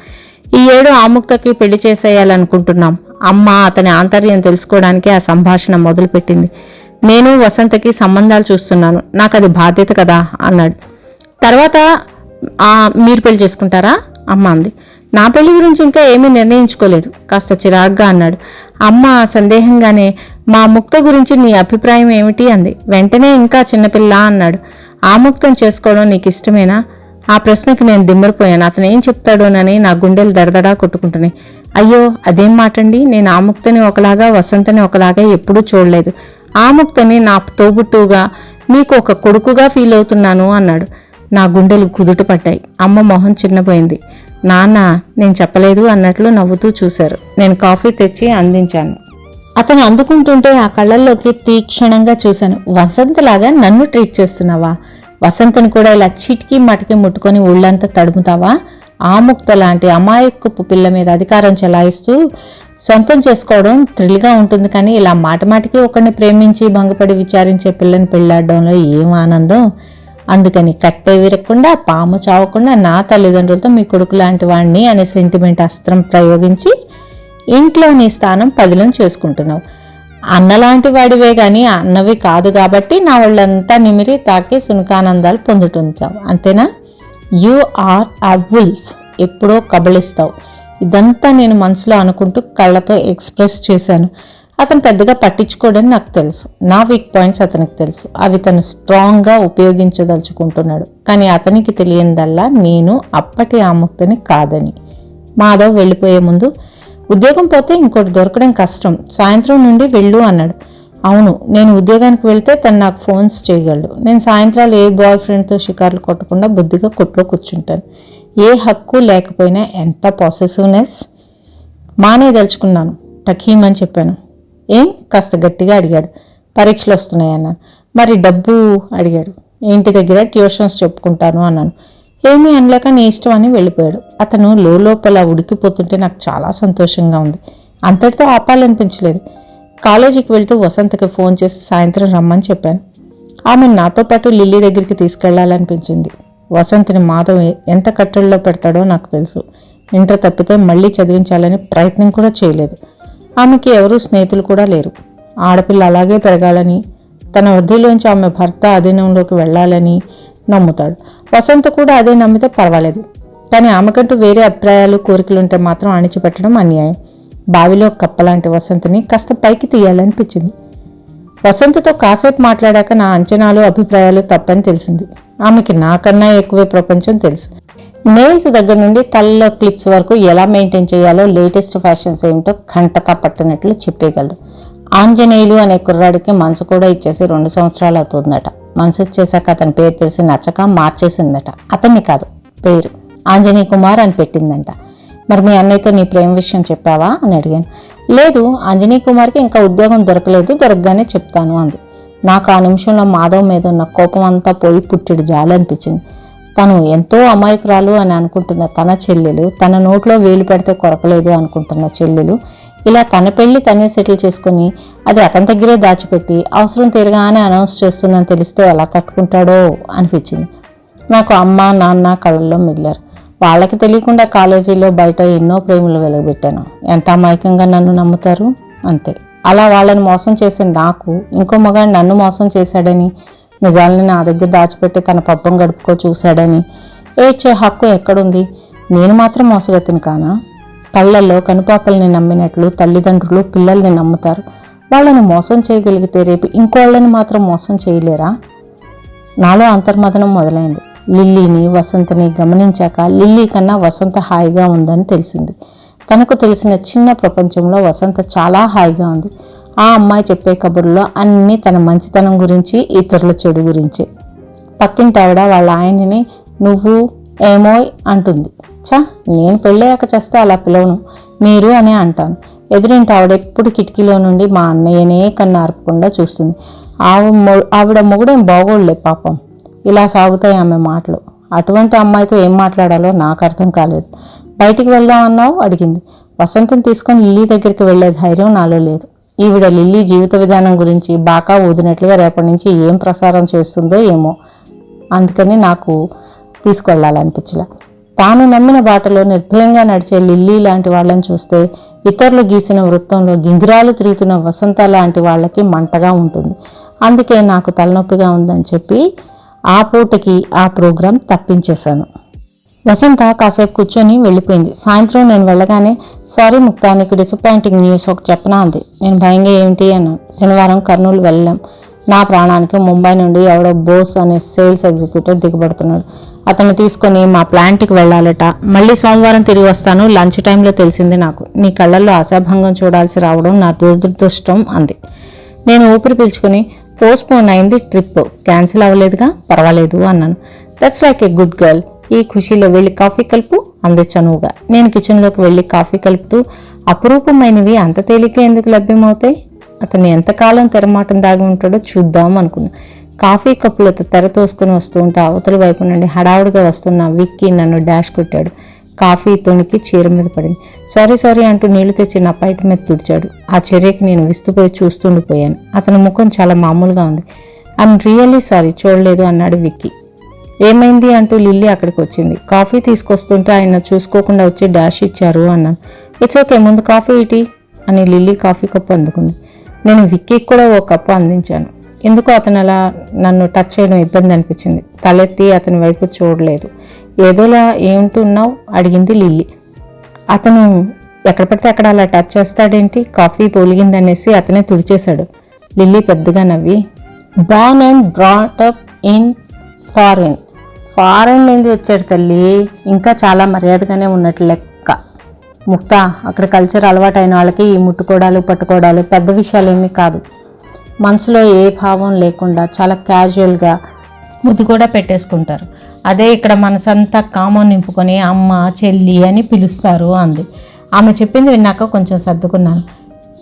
ఈ ఏడు ఆముక్తకి పెళ్లి చేసేయాలనుకుంటున్నాం. అమ్మ అతని ఆంతర్యం తెలుసుకోవడానికి ఆ సంభాషణ మొదలుపెట్టింది. నేను వసంతకి సంబంధాలు చూస్తున్నాను. నాకు అది బాధ్యత కదా అన్నాడు. తర్వాత మీరు పెళ్లి చేసుకుంటారా అమ్మ అంది. నా పెళ్లి గురించి ఇంకా ఏమీ నిర్ణయించుకోలేదు కాస్త చిరాగ్గా అన్నాడు. అమ్మ సందేహంగానే మా ముక్త గురించి నీ అభిప్రాయం ఏమిటి అంది. వెంటనే ఇంకా చిన్నపిల్ల అన్నాడు. ఆముక్తం చేసుకోవడం నీకు ఇష్టమేనా? ఆ ప్రశ్నకి నేను దిమ్మరిపోయాను. అతను ఏం చెప్తాడోనని నా గుండెలు దడదడా కొట్టుకుంటున్నాయి. అయ్యో అదేం మాటండి, నేను ఆముక్తని ఒకలాగా వసంతని ఒకలాగా ఎప్పుడూ చూడలేదు. ఆముక్తని నా తోబుట్టుగా మీకు ఒక కొడుకుగా ఫీల్ అవుతున్నాను అన్నాడు. నా గుండెలు కుదుట పడ్డాయి. అమ్మ మొహం చిన్నపోయింది. నాన్న నేను చెప్పలేదు అన్నట్లు నవ్వుతూ చూశారు. నేను కాఫీ తెచ్చి అందించాను. అతను అందుకుంటుంటే ఆ కళ్ళల్లోకి తీక్షణంగా చూశాను. వసంతలాగా నన్ను ట్రీట్ చేస్తున్నావా? వసంతని కూడా ఇలా చిటికి మటికి ముట్టుకొని ఒళ్ళంతా తడుముతావా? ఆముక్త లాంటి అమాయకపు పిల్ల మీద అధికారం చెలాయిస్తూ సొంతం చేసుకోవడం థ్రిల్గా ఉంటుంది, కానీ ఇలా మాటమాటికి ఒకరిని ప్రేమించి భంగపడి విచారించే పిల్లని పెళ్లాడడంలో ఏం ఆనందం. అందుకని కట్టే విరగకుండా పాము చావకుండా నా తల్లిదండ్రులతో మీ కొడుకు లాంటి వాణ్ణి అనే సెంటిమెంట్ అస్త్రం ప్రయోగించి ఇంట్లో నీ స్థానం పదిలం చేసుకుంటున్నావు. అన్నలాంటి వాడివే గాని అన్నవి కాదు కాబట్టి నా వాళ్ళంతా నిమిరి తాకి సునకానందాలు పొందుతుంటావు అంతేనా? You are a wolf. ఎప్పుడో కబళిస్తావు. ఇదంతా నేను మనసులో అనుకుంటూ కళ్ళతో ఎక్స్ప్రెస్ చేశాను. అతను పెద్దగా పట్టించుకోవడం నాకు తెలుసు. నా వీక్ పాయింట్స్ అతనికి తెలుసు. అవి తను స్ట్రాంగ్గా ఉపయోగించదలుచుకుంటున్నాడు. కానీ అతనికి తెలియనిదల్లా నేను అప్పటి ఆముక్తని కాదని. మాధవ్ వెళ్ళిపోయే ముందు ఉద్యోగం పోతే ఇంకోటి దొరకడం కష్టం. సాయంత్రం నుండి వెళ్ళు అన్నాడు. అవును, నేను ఉద్యోగానికి వెళ్తే తను నాకు ఫోన్స్ చేయగలడు. నేను సాయంత్రాలు ఏ బాయ్ ఫ్రెండ్తో షికార్లు కొట్టకుండా బుద్ధిగా కొట్లో కూర్చుంటాను. ఏ హక్కు లేకపోయినా ఎంత పాసెసివ్నెస్. మానేదలుచుకున్నాను. టకీమని చెప్పాను. ఏం కాస్త గట్టిగా అడిగాడు. పరీక్షలు వస్తున్నాయన్నాను. మరి డబ్బు అడిగాడు. ఇంటి దగ్గర ట్యూషన్స్ చెప్పుకుంటాను అన్నాను. ఏమీ అనలేక నీ ఇష్టం అని వెళ్ళిపోయాడు. అతను లోపల ఉడికిపోతుంటే నాకు చాలా సంతోషంగా ఉంది. అంతటితో ఆపాలనిపించలేదు. కాలేజీకి వెళ్తూ వసంతకి ఫోన్ చేసి సాయంత్రం రమ్మని చెప్పాను. ఆమె నాతో పాటు లిల్లీ దగ్గరికి తీసుకెళ్లాలనిపించింది. వసంతని మాధవ్ ఎంత కట్టడిలో పెడతాడో నాకు తెలుసు. ఇంటర్ తప్పితే మళ్ళీ చదివించాలని ప్రయత్నం కూడా చేయలేదు. ఆమెకి ఎవరూ స్నేహితులు కూడా లేరు. ఆడపిల్ల అలాగే పెరగాలని, తన వృద్ధిలోంచి ఆమె భర్త అధీనంలోకి వెళ్లాలని నమ్ముతాడు. వసంత కూడా అదే నమ్మితే పర్వాలేదు. కానీ ఆమెకంటూ వేరే అభిప్రాయాలు కోరికలుంటే మాత్రం అణిచిపెట్టడం అన్యాయం. బావిలో కప్పలాంటి వసంతని కాస్త పైకి తీయాలనిపించింది. వసంతతో కాసేపు మాట్లాడాక నా అంచనాలు అభిప్రాయాలు తప్పని తెలిసింది. ఆమెకి నాకన్నా ఎక్కువే ప్రపంచం తెలుసు. నెయిల్స్ దగ్గర నుండి తలలో క్లిప్స్ వరకు ఎలా మెయింటైన్ చేయాలో, లేటెస్ట్ ఫ్యాషన్స్ ఏమిటో కంటతా పట్టినట్లు చెప్పేయగలదు. ఆంజనేయులు అనే కుర్రాడికి మనసు కూడా ఇచ్చేసి 2 సంవత్సరాలు అవుతుందట. మనసు వచ్చేసాక అతని పేరు తెలిసి నచ్చక మార్చేసిందట. అతన్ని కాదు, పేరు ఆంజనేయ కుమార్ అని పెట్టిందంట. మరి మీ అన్నయ్యతో నీ ప్రేమ విషయం చెప్పావా అని అడిగాను. లేదు, ఆంజనేయ కుమార్కి ఇంకా ఉద్యోగం దొరకలేదు, దొరకగానే చెప్తాను అంది. నాకు ఆ నిమిషంలో మాధవ్ మీద ఉన్న కోపం అంతా పోయి పుట్టిడు జాలి అనిపించింది. తను ఎంతో అమాయకురాలు అని అనుకుంటున్న తన చెల్లెలు, తన నోట్లో వేలు పెడితే కొరకలేదు అనుకుంటున్న చెల్లెలు ఇలా తన పెళ్లి తనే సెటిల్ చేసుకుని అది అతని దగ్గరే దాచిపెట్టి అవసరం తీరగానే అనౌన్స్ చేస్తుందని తెలిస్తే ఎలా తట్టుకుంటాడో అనిపించింది. నాకు అమ్మ నాన్న కళ్ళల్లో మిగిలారు. వాళ్ళకి తెలియకుండా కాలేజీలో బయట ఎన్నో ప్రేమలు వెలగబెట్టాను. ఎంత అమాయకంగా నన్ను నమ్ముతారు. అంతే. అలా వాళ్ళని మోసం చేసిన నాకు ఇంకో మగాడు నన్ను మోసం చేశాడని, నిజాలని నా దగ్గర దాచిపెట్టి తన పబ్బం గడుపుకో చూశాడని ఏడ్చే హక్కు ఎక్కడుంది? నేను మాత్రం మోసగతిని కానా? కళ్ళల్లో కనుపాపల్ని నమ్మినట్లు తల్లిదండ్రులు పిల్లల్ని నమ్ముతారు. వాళ్ళని మోసం చేయగలిగితే రేపు ఇంకోళ్ళని మాత్రం మోసం చేయలేరా? నాలో అంతర్మదనం మొదలైంది. లిల్లీని వసంతని గమనించాక లిల్లీ కన్నా వసంత హాయిగా ఉందని తెలిసింది. తనకు తెలిసిన చిన్న ప్రపంచంలో వసంత చాలా హాయిగా ఉంది. ఆ అమ్మాయి చెప్పే కబుర్లో అన్నీ తన మంచితనం గురించి, ఇతరుల చెడు గురించే. పక్కింటి ఆవిడ వాళ్ళ ఆయనని నువ్వు ఏమోయ్ అంటుంది. నేను పెళ్ళయ్యాక చేస్తే అలా పిలవను, మీరు అనే అంటాను. ఎదురింటి ఆవిడెప్పుడు కిటికీలో నుండి మా అన్నయ్యనే కన్ను ఆర్పకుండా చూస్తుంది. ఆవిడ మొగుడేం బాగోళ్లే పాపం. ఇలా సాగుతాయి ఆమె మాటలు. అటువంటి అమ్మాయితో ఏం మాట్లాడాలో నాకు అర్థం కాలేదు. బయటికి వెళ్దామన్నావు అడిగింది. వసంతం తీసుకొని లిల్లీ దగ్గరికి వెళ్లే ధైర్యం నాలో లేదు. ఈవిడ లిల్లీ జీవిత విధానం గురించి బాగా ఊదినట్లుగా రేపటి నుంచి ఏం ప్రసారం చేస్తుందో ఏమో, అందుకని నాకు తీసుకెళ్లాలనిపించలే. తాను నమ్మిన బాటలో నిర్భయంగా నడిచే లిల్లీ లాంటి వాళ్ళని చూస్తే ఇతరులు గీసిన వృత్తంలో గింగిరాలు తిరుగుతున్న వసంత లాంటి వాళ్ళకి మంటగా ఉంటుంది. అందుకే నాకు తలనొప్పిగా ఉందని చెప్పి ఆ పూటకి ఆ ప్రోగ్రాం తప్పించేశాను. వసంత కాసేపు కూర్చొని వెళ్ళిపోయింది. సాయంత్రం నేను వెళ్ళగానే సారీ ముక్తా, నీకు డిసప్పాయింటింగ్ న్యూస్ ఒకటి చెప్పనా అంది. నేను భయంగా ఏమిటి అన్నాను. శనివారం కర్నూలు వెళ్ళాం. నా ప్రాణానికి ముంబై నుండి ఎవడో బోస్ అనే సేల్స్ ఎగ్జిక్యూటివ్ దిగబడుతున్నాడు. అతను తీసుకొని మా ప్లాంట్కి వెళ్ళాలట. మళ్ళీ సోమవారం తిరిగి వస్తాను. లంచ్ టైంలో తెలిసింది నాకు. నీ కళ్ళల్లో ఆశాభంగం చూడాల్సి రావడం నా దురదృష్టం అంది. నేను ఊపిరి పీల్చుకుని పోస్ట్పోన్ అయింది ట్రిప్, క్యాన్సిల్ అవ్వలేదుగా, పర్వాలేదు అన్నాను. That's like a good girl. ఈ ఖుషీలో వెళ్ళి కాఫీ కలుపు అంది చనువుగా. నేను కిచెన్లోకి వెళ్ళి కాఫీ కలుపుతూ అపురూపమైనవి అంత తేలిక ఎందుకు లభ్యమవుతాయి? అతను ఎంతకాలం తెరమాటం దాగి ఉంటాడో చూద్దాం అనుకున్నా. కాఫీ కప్పులతో తెర తోసుకుని వస్తూ ఉంటే అవతలి వైపు నుండి హడావుడిగా వస్తున్న విక్కీ నన్ను డాష్ కొట్టాడు. కాఫీ తొణికి చీర మీద పడింది. సారీ అంటూ నీళ్లు తెచ్చి నా పైట మీద తుడిచాడు. ఆ చర్యకి నేను విస్తుపోయి చూస్తుండిపోయాను. అతని ముఖం చాలా మామూలుగా ఉంది. ఐఎమ్ రియల్లీ సారీ, చూడలేదు అన్నాడు విక్కీ. ఏమైంది అంటూ లిల్లీ అక్కడికి వచ్చింది. కాఫీ తీసుకొస్తుంటే ఆయన చూసుకోకుండా వచ్చి డాష్ ఇచ్చారు అన్నాను. ఇట్స్ ఓకే, ముందు కాఫీ ఇటీ అని లిల్లీ కాఫీ కప్పు అందుకుంది. నేను విక్కీకి కూడా ఓ కప్పు అందించాను. ఎందుకో అతను అలా నన్ను టచ్ చేయడం ఇబ్బంది అనిపించింది. తలెత్తి అతని వైపు చూడలేదు. ఏదోలా ఏముంటున్నావు అడిగింది లిల్లీ. అతను ఎక్కడ పడితే అక్కడ అలా టచ్ చేస్తాడేంటి? కాఫీ తొలిగిందనేసి అతనే తుడిచేశాడు. లిల్లీ పెద్దగా నవ్వి, born and brought up in foreign నుండి వచ్చాడు తల్లి, ఇంకా చాలా మర్యాదగానే ఉన్నట్లు లెక్క. ముక్తా, అక్కడ కల్చర్ అలవాటైన వాళ్ళకి ఈ ముట్టుకోవడాలు పట్టుకోవడాలు పెద్ద విషయాలేమీ కాదు. మనసులో ఏ భావం లేకుండా చాలా క్యాజువల్గా ముద్దు కూడా పెట్టేసుకుంటారు. అదే ఇక్కడ మనసంతా కామం నింపుకొని అమ్మ చెల్లి అని పిలుస్తారు అంది. ఆమె చెప్పింది విన్నాక కొంచెం సర్దుకున్నాను.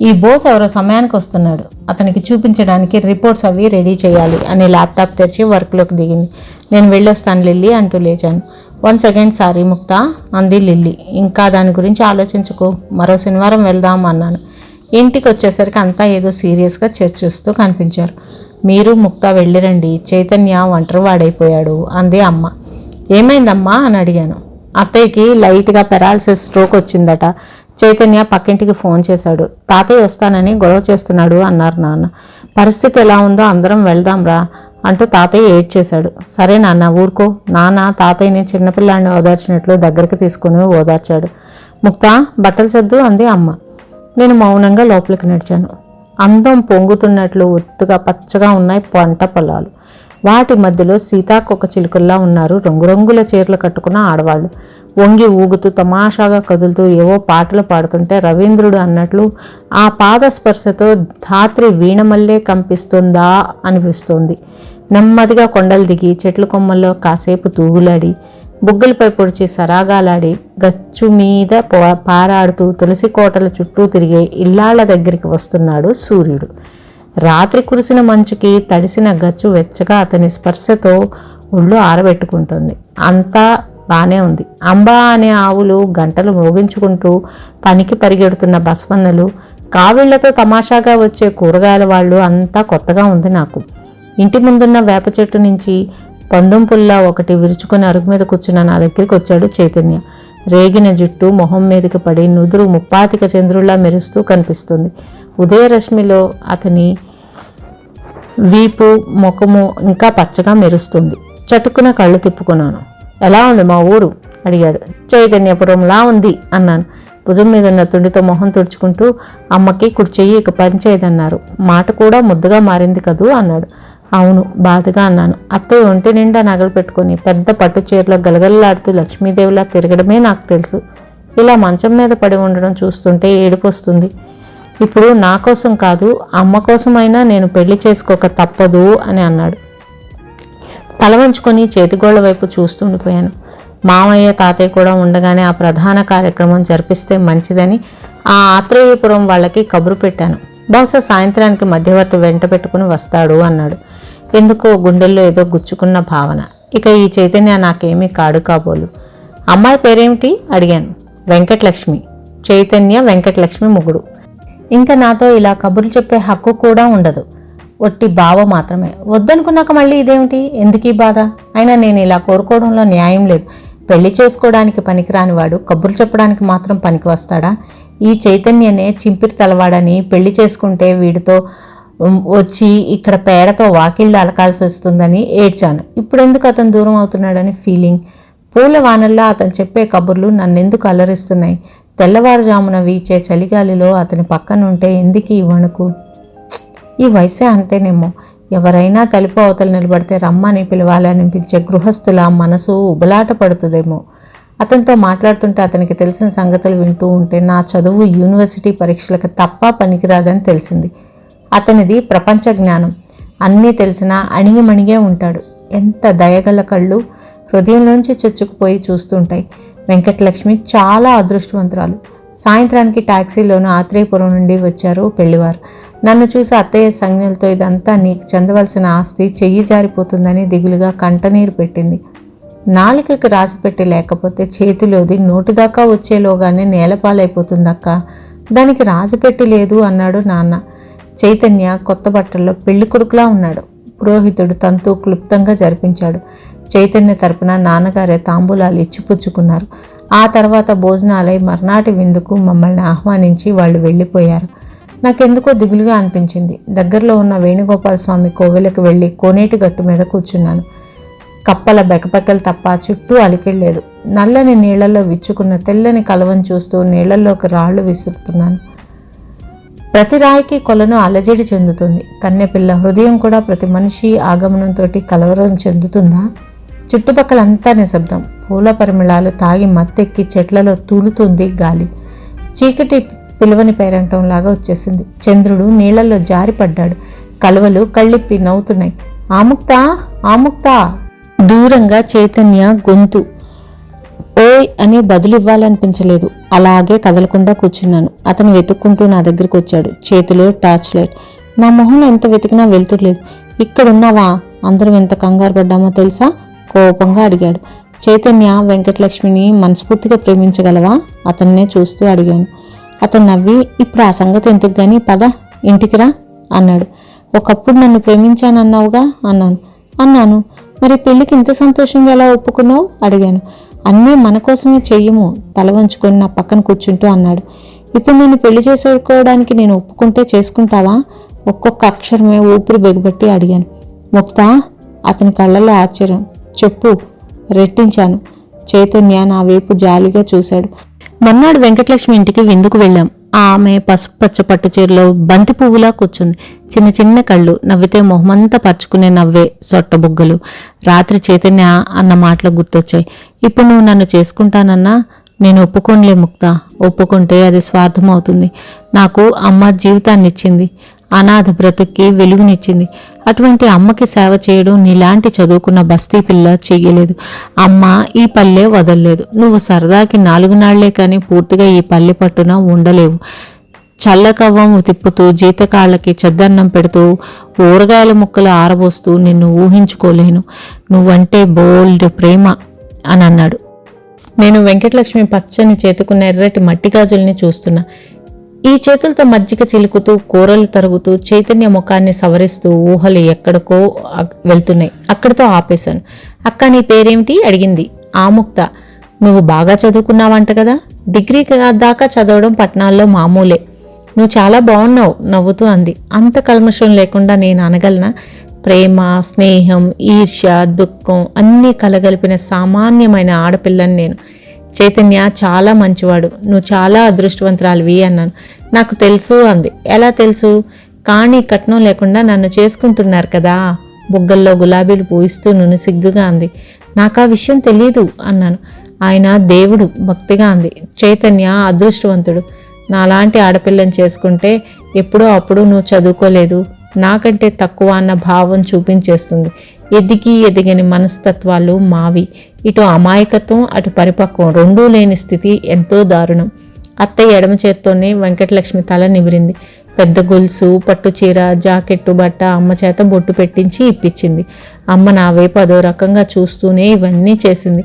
ఈ బోస్ ఎవరో సమయానికి వస్తున్నాడు, అతనికి చూపించడానికి రిపోర్ట్స్ అవి రెడీ చేయాలి అని ల్యాప్టాప్ తెరిచి వర్క్లోకి దిగింది. నేను వెళ్ళొస్తాను లిల్లీ అంటూ లేచాను. వన్స్ అగైన్ సారీ ముక్తా అంది లిల్లీ. ఇంకా దాని గురించి ఆలోచించుకో, మరో శనివారం వెళ్దాం అన్నాను. ఇంటికి వచ్చేసరికి అంతా ఏదో సీరియస్గా చర్చిస్తూ కనిపించారు. మీరు ముక్తా వెళ్ళిరండి, చైతన్య ఒంటరి వాడైపోయాడు అంది అమ్మ. ఏమైందమ్మా అని అడిగాను. అత్తయ్యకి లైట్గా పెరాలసిస్ స్ట్రోక్ వచ్చిందట. చైతన్య పక్కింటికి ఫోన్ చేశాడు. తాతయ్య వస్తానని గొడవ చేస్తున్నాడు అన్నారు నాన్న. పరిస్థితి ఎలా ఉందో అందరం వెళ్దాం రా అంటూ తాతయ్య ఏడ్చేశాడు. సరే నాన్న ఊరుకో. నాన్న తాతయ్యని చిన్నపిల్లాడిని ఓదార్చినట్లు దగ్గరికి తీసుకుని ఓదార్చాడు. ముక్తా బట్టలు సర్దు అంది అమ్మ. నేను మౌనంగా లోపలికి నడిచాను. అందం పొంగుతున్నట్లు ఒత్తుగా పచ్చగా ఉన్నాయి పంట పొలాలు. వాటి మధ్యలో సీతాకొక చిలుకల్లా ఉన్నారు రంగురంగుల చీరలు కట్టుకున్న ఆడవాళ్ళు. వంగి ఊగుతూ తమాషాగా కదులుతూ ఏవో పాటలు పాడుతుంటే రవీంద్రుడు అన్నట్లు ఆ పాద స్పర్శతో ధాత్రి వీణమల్లే కంపిస్తుందా అనిపిస్తోంది. నెమ్మదిగా కొండలు దిగి చెట్ల కొమ్మల్లో కాసేపు తూగులాడి బుగ్గలపై పొడిచి సరాగాలాడి గచ్చు మీద పారాడుతూ తులసి కోటల చుట్టూ తిరిగే ఇల్లాళ్ల దగ్గరికి వస్తున్నాడు సూర్యుడు. రాత్రి కురిసిన మంచుకి తడిసిన గచ్చు వెచ్చగా అతని స్పర్శతో ఒళ్ళు ఆరబెట్టుకుంటుంది. అంతా బానే ఉంది. అంబా అనే ఆవులు గంటలు మోగించుకుంటూ పనికి పరిగెడుతున్న బస్వన్నలు, కావిళ్లతో తమాషాగా వచ్చే కూరగాయల వాళ్ళు అంతా కొత్తగా ఉంది నాకు. ఇంటి ముందున్న వేప చెట్టు నుంచి పందెం పుల్ల ఒకటి విరుచుకొని అరుగు మీద కూర్చున్న నా దగ్గరికి వచ్చాడు చైతన్య. రేగిన జుట్టు మొహం మీదకి పడి నుదురు ముప్పాతిక చంద్రుల్లా మెరుస్తూ కనిపిస్తుంది. ఉదయరశ్మిలో అతని వీపు ముఖము ఇంకా పచ్చగా మెరుస్తుంది. చటుక్కున కళ్ళు తిప్పుకున్నాను. ఎలా ఉంది మా ఊరు అడిగాడు. చైతన్యపురంలా ఉంది అన్నాను. భుజం మీద ఉన్న తుండితో మొహం తుడుచుకుంటూ అమ్మకి కుర్చెయ్యి ఇక పనిచేయదన్నారు. మాట కూడా ముద్దుగా మారింది కదూ అన్నాడు. అవును బాధగా అన్నాను. అత్తయ్య ఒంటి నిండా నగలు పెట్టుకుని పెద్ద పట్టు చీరలో గలగలలాడుతూ లక్ష్మీదేవిలా తిరగడమే నాకు తెలుసు. ఇలా మంచం మీద పడి ఉండడం చూస్తుంటే ఏడుపు వస్తుంది. ఇప్పుడు నా కోసం కాదు అమ్మ కోసమైనా నేను పెళ్లి చేసుకోక తప్పదు అని అన్నాడు. తల వంచుకొని చేతిగోళ్ల వైపు చూస్తుండిపోయాను. మామయ్య తాతయ్య కూడా ఉండగానే ఆ ప్రధాన కార్యక్రమం జరిపిస్తే మంచిదని ఆ ఆత్రేయపురం వాళ్ళకి కబురు పెట్టాను. బహుశా సాయంత్రానికి మధ్యవర్తి వెంట పెట్టుకుని వస్తాడు అన్నాడు. ఎందుకో గుండెల్లో ఏదో గుచ్చుకున్న భావన. ఇక ఈ చైతన్య నాకేమీ కాడు కాబోలు. అమ్మాయి పేరేమిటి అడిగాను. వెంకటలక్ష్మి. చైతన్య వెంకటలక్ష్మి మొగుడు. ఇంకా నాతో ఇలా కబుర్లు చెప్పే హక్కు కూడా ఉండదు. ఒట్టి బావ మాత్రమే. వద్దనుకున్నాక మళ్ళీ ఇదేమిటి? ఎందుకు ఈ బాధ? అయినా నేను ఇలా కోరుకోవడంలో న్యాయం లేదు. పెళ్లి చేసుకోవడానికి పనికిరాని వాడు కబుర్లు చెప్పడానికి మాత్రం పనికి వస్తాడా? ఈ చైతన్యనే చింపిరి తలవాడని పెళ్లి చేసుకుంటే వీడితో వచ్చి ఇక్కడ పేడతో వాకిళ్ళు అలకాల్సి వస్తుందని ఏడ్చాను. ఇప్పుడెందుకు అతను దూరం అవుతున్నాడని ఫీలింగ్. పూల వానల్లా అతను చెప్పే కబుర్లు నన్నెందుకు అలరిస్తున్నాయి? తెల్లవారుజామున వీచే చలిగాలిలో అతని పక్కనుంటే ఎందుకు ఈ వణుకు? ఈ వయసే అంతేనేమో. ఎవరైనా తలుపు అవతల నిలబడితే రమ్మని పిలవాలనిపించే గృహస్థుల మనసు ఉబలాట పడుతుందేమో. అతనితో మాట్లాడుతుంటే అతనికి తెలిసిన సంగతులు వింటూ ఉంటే నా చదువు యూనివర్సిటీ పరీక్షలకు తప్ప పనికిరాదని తెలిసింది. అతనిది ప్రపంచ జ్ఞానం. అన్నీ తెలిసినా అణిగిమణిగే ఉంటాడు. ఎంత దయగల కళ్ళు హృదయంలోంచి చొచ్చుకుపోయి చూస్తుంటాయి. వెంకటలక్ష్మి చాలా అదృష్టవంతురాలు. సాయంత్రానికి టాక్సీలోనూ ఆత్రేయపురం నుండి వచ్చారు పెళ్లివారు. నన్ను చూసి అత్తయ్య సంజ్ఞలతో ఇదంతా నీకు చెందవలసిన ఆస్తి చెయ్యి జారిపోతుందని దిగులుగా కంటనీరు పెట్టింది. నాలుకకి రాసిపెట్టి లేకపోతే చేతిలోది నోటిదాకా వచ్చేలోగానే నేలపాలైపోతుందక్క. దానికి రాసిపెట్టి లేదు అన్నాడు నాన్న. చైతన్య కొత్త బట్టల్లో పెళ్లి కొడుకులా ఉన్నాడు. పురోహితుడు తంతు క్లుప్తంగా జరిపించాడు. చైతన్య తరపున నాన్నగారే తాంబూలాలు ఇచ్చిపుచ్చుకున్నారు. ఆ తర్వాత భోజనాలై మర్నాటి విందుకు మమ్మల్ని ఆహ్వానించి వాళ్ళు వెళ్ళిపోయారు. నాకెందుకో దిగులుగా అనిపించింది. దగ్గరలో ఉన్న వేణుగోపాల స్వామి కోవెలకు వెళ్ళి కోనేటి గట్టు మీద కూర్చున్నాను. కప్పల బెకబెకలు తప్ప చుట్టూ అలికెళ్ళలేదు. నల్లని నీళ్లలో విచ్చుకున్న తెల్లని కలవను చూస్తూ నీళ్లలోకి రాళ్లు విసురుతున్నాను. ప్రతి రాయికి కొలను అలజడి చెందుతుంది. కన్నెపిల్ల హృదయం కూడా ప్రతి మనిషి ఆగమనంతో కలవరం చెందుతుందా? చుట్టుపక్కలంతా నిశ్శబ్దం. పూల పరిమళాలు తాగి మత్తెక్కి చెట్లలో తూలుతుంది గాలి. చీకటి పిలువని పేరంటంలాగా వచ్చేసింది. చంద్రుడు నీళ్లలో జారిపడ్డాడు. కలువలు కళ్ళిప్పి నవ్వుతున్నాయి. ఆముక్తా ఆముక్తా. దూరంగా చైతన్య గొంతు. ఓయ్ అని బదులివ్వాలనిపించలేదు. అలాగే కదలకుండా కూర్చున్నాను. అతను వెతుక్కుంటూ నా దగ్గరికి వచ్చాడు. చేతిలో టార్చ్ లైట్. నా మొహంలో ఎంత వెతికినా వెళ్తుర్లేదు. ఇక్కడున్నావా? అందరం ఎంత కంగారు పడ్డామో తెలుసా? కోపంగా అడిగాడు. చైతన్య వెంకటలక్ష్మిని మనస్ఫూర్తిగా ప్రేమించగలవా? అతన్నే చూస్తూ అడిగాను. అతను నవ్వి, ఇప్పుడు ఆ సంగతి ఎందుకు గాని పద ఇంటికి రా అన్నాడు. ఒకప్పుడు నన్ను ప్రేమించానన్నావుగా అన్నాను. మరి పెళ్లికి ఇంత సంతోషంగా ఎలా ఒప్పుకున్నావు అడిగాను. అన్నీ మన కోసమే చెయ్యము తల వంచుకొని నా పక్కన కూర్చుంటూ అన్నాడు. ఇప్పుడు నేను పెళ్లి చేసుకోవడానికి నేను ఒప్పుకుంటే చేసుకుంటావా? ఒక్కొక్క అక్షరమే ఊపిరి బిగబెట్టి అడిగాను. ముక్తా? అతని కళ్ళల్లో ఆశ్చర్యం. చెప్పు రెట్టించాను. చైతన్య నా వైపు జాలిగా చూశాడు. మర్నాడు వెంకటలక్ష్మి ఇంటికి విందుకు వెళ్ళాం. ఆమె పసుపు పచ్చ పట్టు చీరలో బంతి పువ్వులా కూర్చుంది. చిన్న చిన్న కళ్ళు, నవ్వితే మొహమంతా పరుచుకునే నవ్వే, సొట్ట బుగ్గలు. రాత్రి చైతన్య అన్న మాటలు గుర్తొచ్చాయి. ఇప్పుడు నువ్వు నన్ను చేసుకుంటానన్నా నేను ఒప్పుకోనులే ముక్తా. ఒప్పుకుంటే అది స్వార్థం అవుతుంది. నాకు అమ్మ జీవితాన్ని ఇచ్చింది. అనాథ బ్రతుక్కి వెలుగునిచ్చింది. అటువంటి అమ్మకి సేవ చేయడం నీలాంటి చదువుకున్న బస్తీ పిల్ల చెయ్యలేదు. అమ్మ ఈ పల్లె వదలలేదు. నువ్వు సరదాకి 4 నాళ్లే కానీ పూర్తిగా ఈ పల్లె పట్టున ఉండలేవు. చల్లకవ్వం తిప్పుతూ జీతకాళ్ళకి చెద్దన్నం పెడుతూ ఊరగాయల ముక్కలు ఆరబోస్తూ నిన్ను ఊహించుకోలేను. నువ్వంటే బోల్డ్ ప్రేమ అని అన్నాడు. నేను వెంకటలక్ష్మి పచ్చని చేతుకున్న ఎర్రటి మట్టి గాజుల్ని చూస్తున్నా. ఈ చేతులతో మజ్జిగ చిలుకుతూ కూరలు తరుగుతూ చైతన్య ముఖాన్ని సవరిస్తూ ఊహలు ఎక్కడికో వెళ్తున్నాయి. అక్కడితో ఆపేశాను. అక్క నీ పేరేమిటి అడిగింది ఆముక్త. నువ్వు బాగా చదువుకున్నావంట కదా. డిగ్రీ దాకా చదవడం పట్టణాల్లో మామూలే. నువ్వు చాలా బాగున్నావు నవ్వుతూ అంది. అంత కల్మషం లేకుండా నేను అనగలనా? ప్రేమ, స్నేహం, ఈర్ష్య, దుఃఖం అన్నీ కలగలిపిన సామాన్యమైన ఆడపిల్లని నేను. చైతన్య చాలా మంచివాడు. నువ్వు చాలా అదృష్టవంతురాలివి అన్నాను. నాకు తెలుసు అంది. ఎలా తెలుసు? కానీ కట్నం లేకుండా నన్ను చేసుకుంటున్నారు కదా. బుగ్గల్లో గులాబీలు పూయిస్తూ నువ్వు సిగ్గుగా అంది. నాకు ఆ విషయం తెలీదు అన్నాను. ఆయన దేవుడు భక్తిగా అంది. చైతన్య అదృష్టవంతుడు. నాలాంటి ఆడపిల్లని చేసుకుంటే ఎప్పుడో అప్పుడు నువ్వు చదువుకోలేదు, నాకంటే తక్కువ అన్న భావం చూపించేస్తుంది. ఎదిగని మనస్తత్వాలు మావి. ఇటు అమాయకత్వం అటు పరిపక్వం రెండూ లేని స్థితి ఎంతో దారుణం. అత్తయ్య ఎడమ చేత్తోనే వెంకటలక్ష్మి తల నిమిరింది. పెద్ద గొలుసు, పట్టు చీర, జాకెట్టు, బట్ట అమ్మ చేత బొట్టు పెట్టించి ఇప్పించింది. అమ్మ నా వైపు అదో రకంగా చూస్తూనే ఇవన్నీ చేసింది.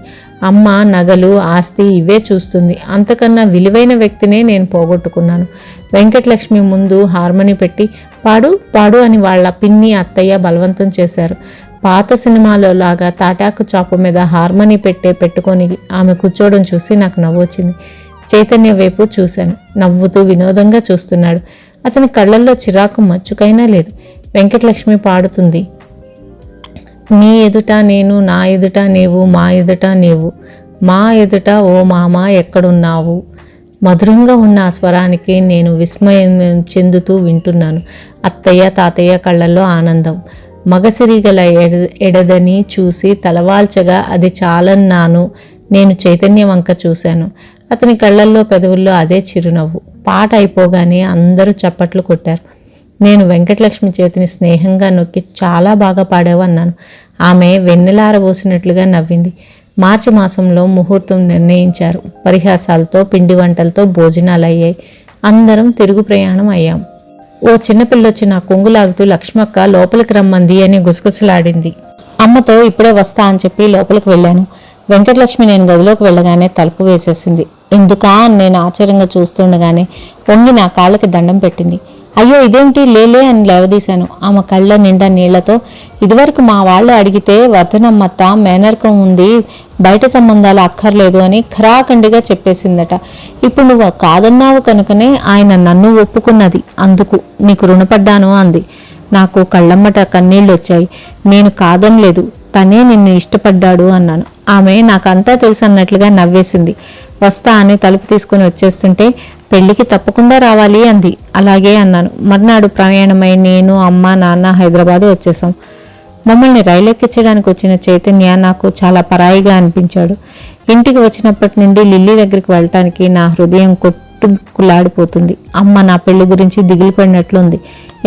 అమ్మ నగలు, ఆస్తి ఇవే చూస్తుంది. అంతకన్నా విలువైన వ్యక్తినే నేను పోగొట్టుకున్నాను. వెంకటలక్ష్మి ముందు హార్మోని పెట్టి పాడు పాడు అని వాళ్ళ పిన్ని అత్తయ్య బలవంతం చేశారు. పాత సినిమాలో లాగా తాటాకు చాపు మీద హార్మోని పెట్టుకొని ఆమె కూర్చోవడం చూసి నాకు నవ్వొచ్చింది. చైతన్య వైపు చూశాను. నవ్వుతూ వినోదంగా చూస్తున్నాడు. అతని కళ్ళల్లో చిరాకు మచ్చుకైనా లేదు. వెంకటలక్ష్మి పాడుతుంది. నీ ఎదుట నేను, నా ఎదుట నీవు, మా ఎదుట నీవు, మా ఎదుట ఓ మామ ఎక్కడున్నావు. మధురంగా ఉన్న ఆ స్వరానికి నేను విస్మయం చెందుతూ వింటున్నాను. అత్తయ్య తాతయ్య కళ్ళల్లో ఆనందం. మగసిరిగల ఎడదని చూసి తలవాల్చగా అది చాలన్నాను. నేను చైతన్య వంక చూశాను. అతని కళ్ళల్లో పెదవుల్లో అదే చిరునవ్వు. పాట అయిపోగానే అందరూ చప్పట్లు కొట్టారు. నేను వెంకటలక్ష్మి చేతిని స్నేహంగా నొక్కి చాలా బాగా పాడావన్నాను. ఆమె వెన్నెలారబోసినట్లుగా నవ్వింది. మార్చి మాసంలో ముహూర్తం నిర్ణయించారు. పరిహాసాలతో పిండి వంటలతో భోజనాలు అయ్యాయి. అందరం తిరుగు ప్రయాణం అయ్యాం. ఓ చిన్నపిల్లొచ్చి నా కొంగులాగుతూ లక్ష్మక్క లోపలికి రమ్మంది అని గుసగుసలాడింది. అమ్మతో ఇప్పుడే వస్తా అని చెప్పి లోపలికి వెళ్ళాను. వెంకటలక్ష్మి నేను గదిలోకి వెళ్ళగానే తలుపు వేసేసింది. ఎందుకా అని నేను ఆశ్చర్యంగా చూస్తుండగానే వంగి నా కాళ్ళకి దండం పెట్టింది. అయ్యో ఇదేమిటి లేలే అని లేవదీశాను. ఆమె కళ్ళ నిండా నీళ్లతో ఇదివరకు మా వాళ్ళు అడిగితే వర్ధనమ్మత్త మేనర్కం ఉంది, బయట సంబంధాలు అక్కర్లేదు అని ఖరాఖండిగా చెప్పేసిందట. ఇప్పుడు నువ్వు కాదన్నావు కనుకనే ఆయన నన్ను ఒప్పుకున్నది. అందుకు నీకు రుణపడ్డాను అంది. నాకు కళ్ళమ్మట కన్నీళ్ళు వచ్చాయి. నేను కాదనలేదు, తనే నిన్ను ఇష్టపడ్డాడు అన్నాను. ఆమె నాకంతా తెలుసన్నట్లుగా నవ్వేసింది. వస్తా అని తలుపు తీసుకుని వచ్చేస్తుంటే పెళ్లికి తప్పకుండా రావాలి అంది. అలాగే అన్నాను. మర్నాడు ప్రయాణమై నేను, అమ్మ, నాన్న హైదరాబాద్ వచ్చేసాం. మమ్మల్ని రైలు ఎక్కించడానికి వచ్చిన చైతన్య నాకు చాలా పరాయిగా అనిపించాడు. ఇంటికి వచ్చినప్పటి నుండి లిల్లీ దగ్గరికి వెళ్ళటానికి నా హృదయం కొట్టుకులాడిపోతుంది. అమ్మ నా పెళ్లి గురించి దిగులు పడినట్లుంది.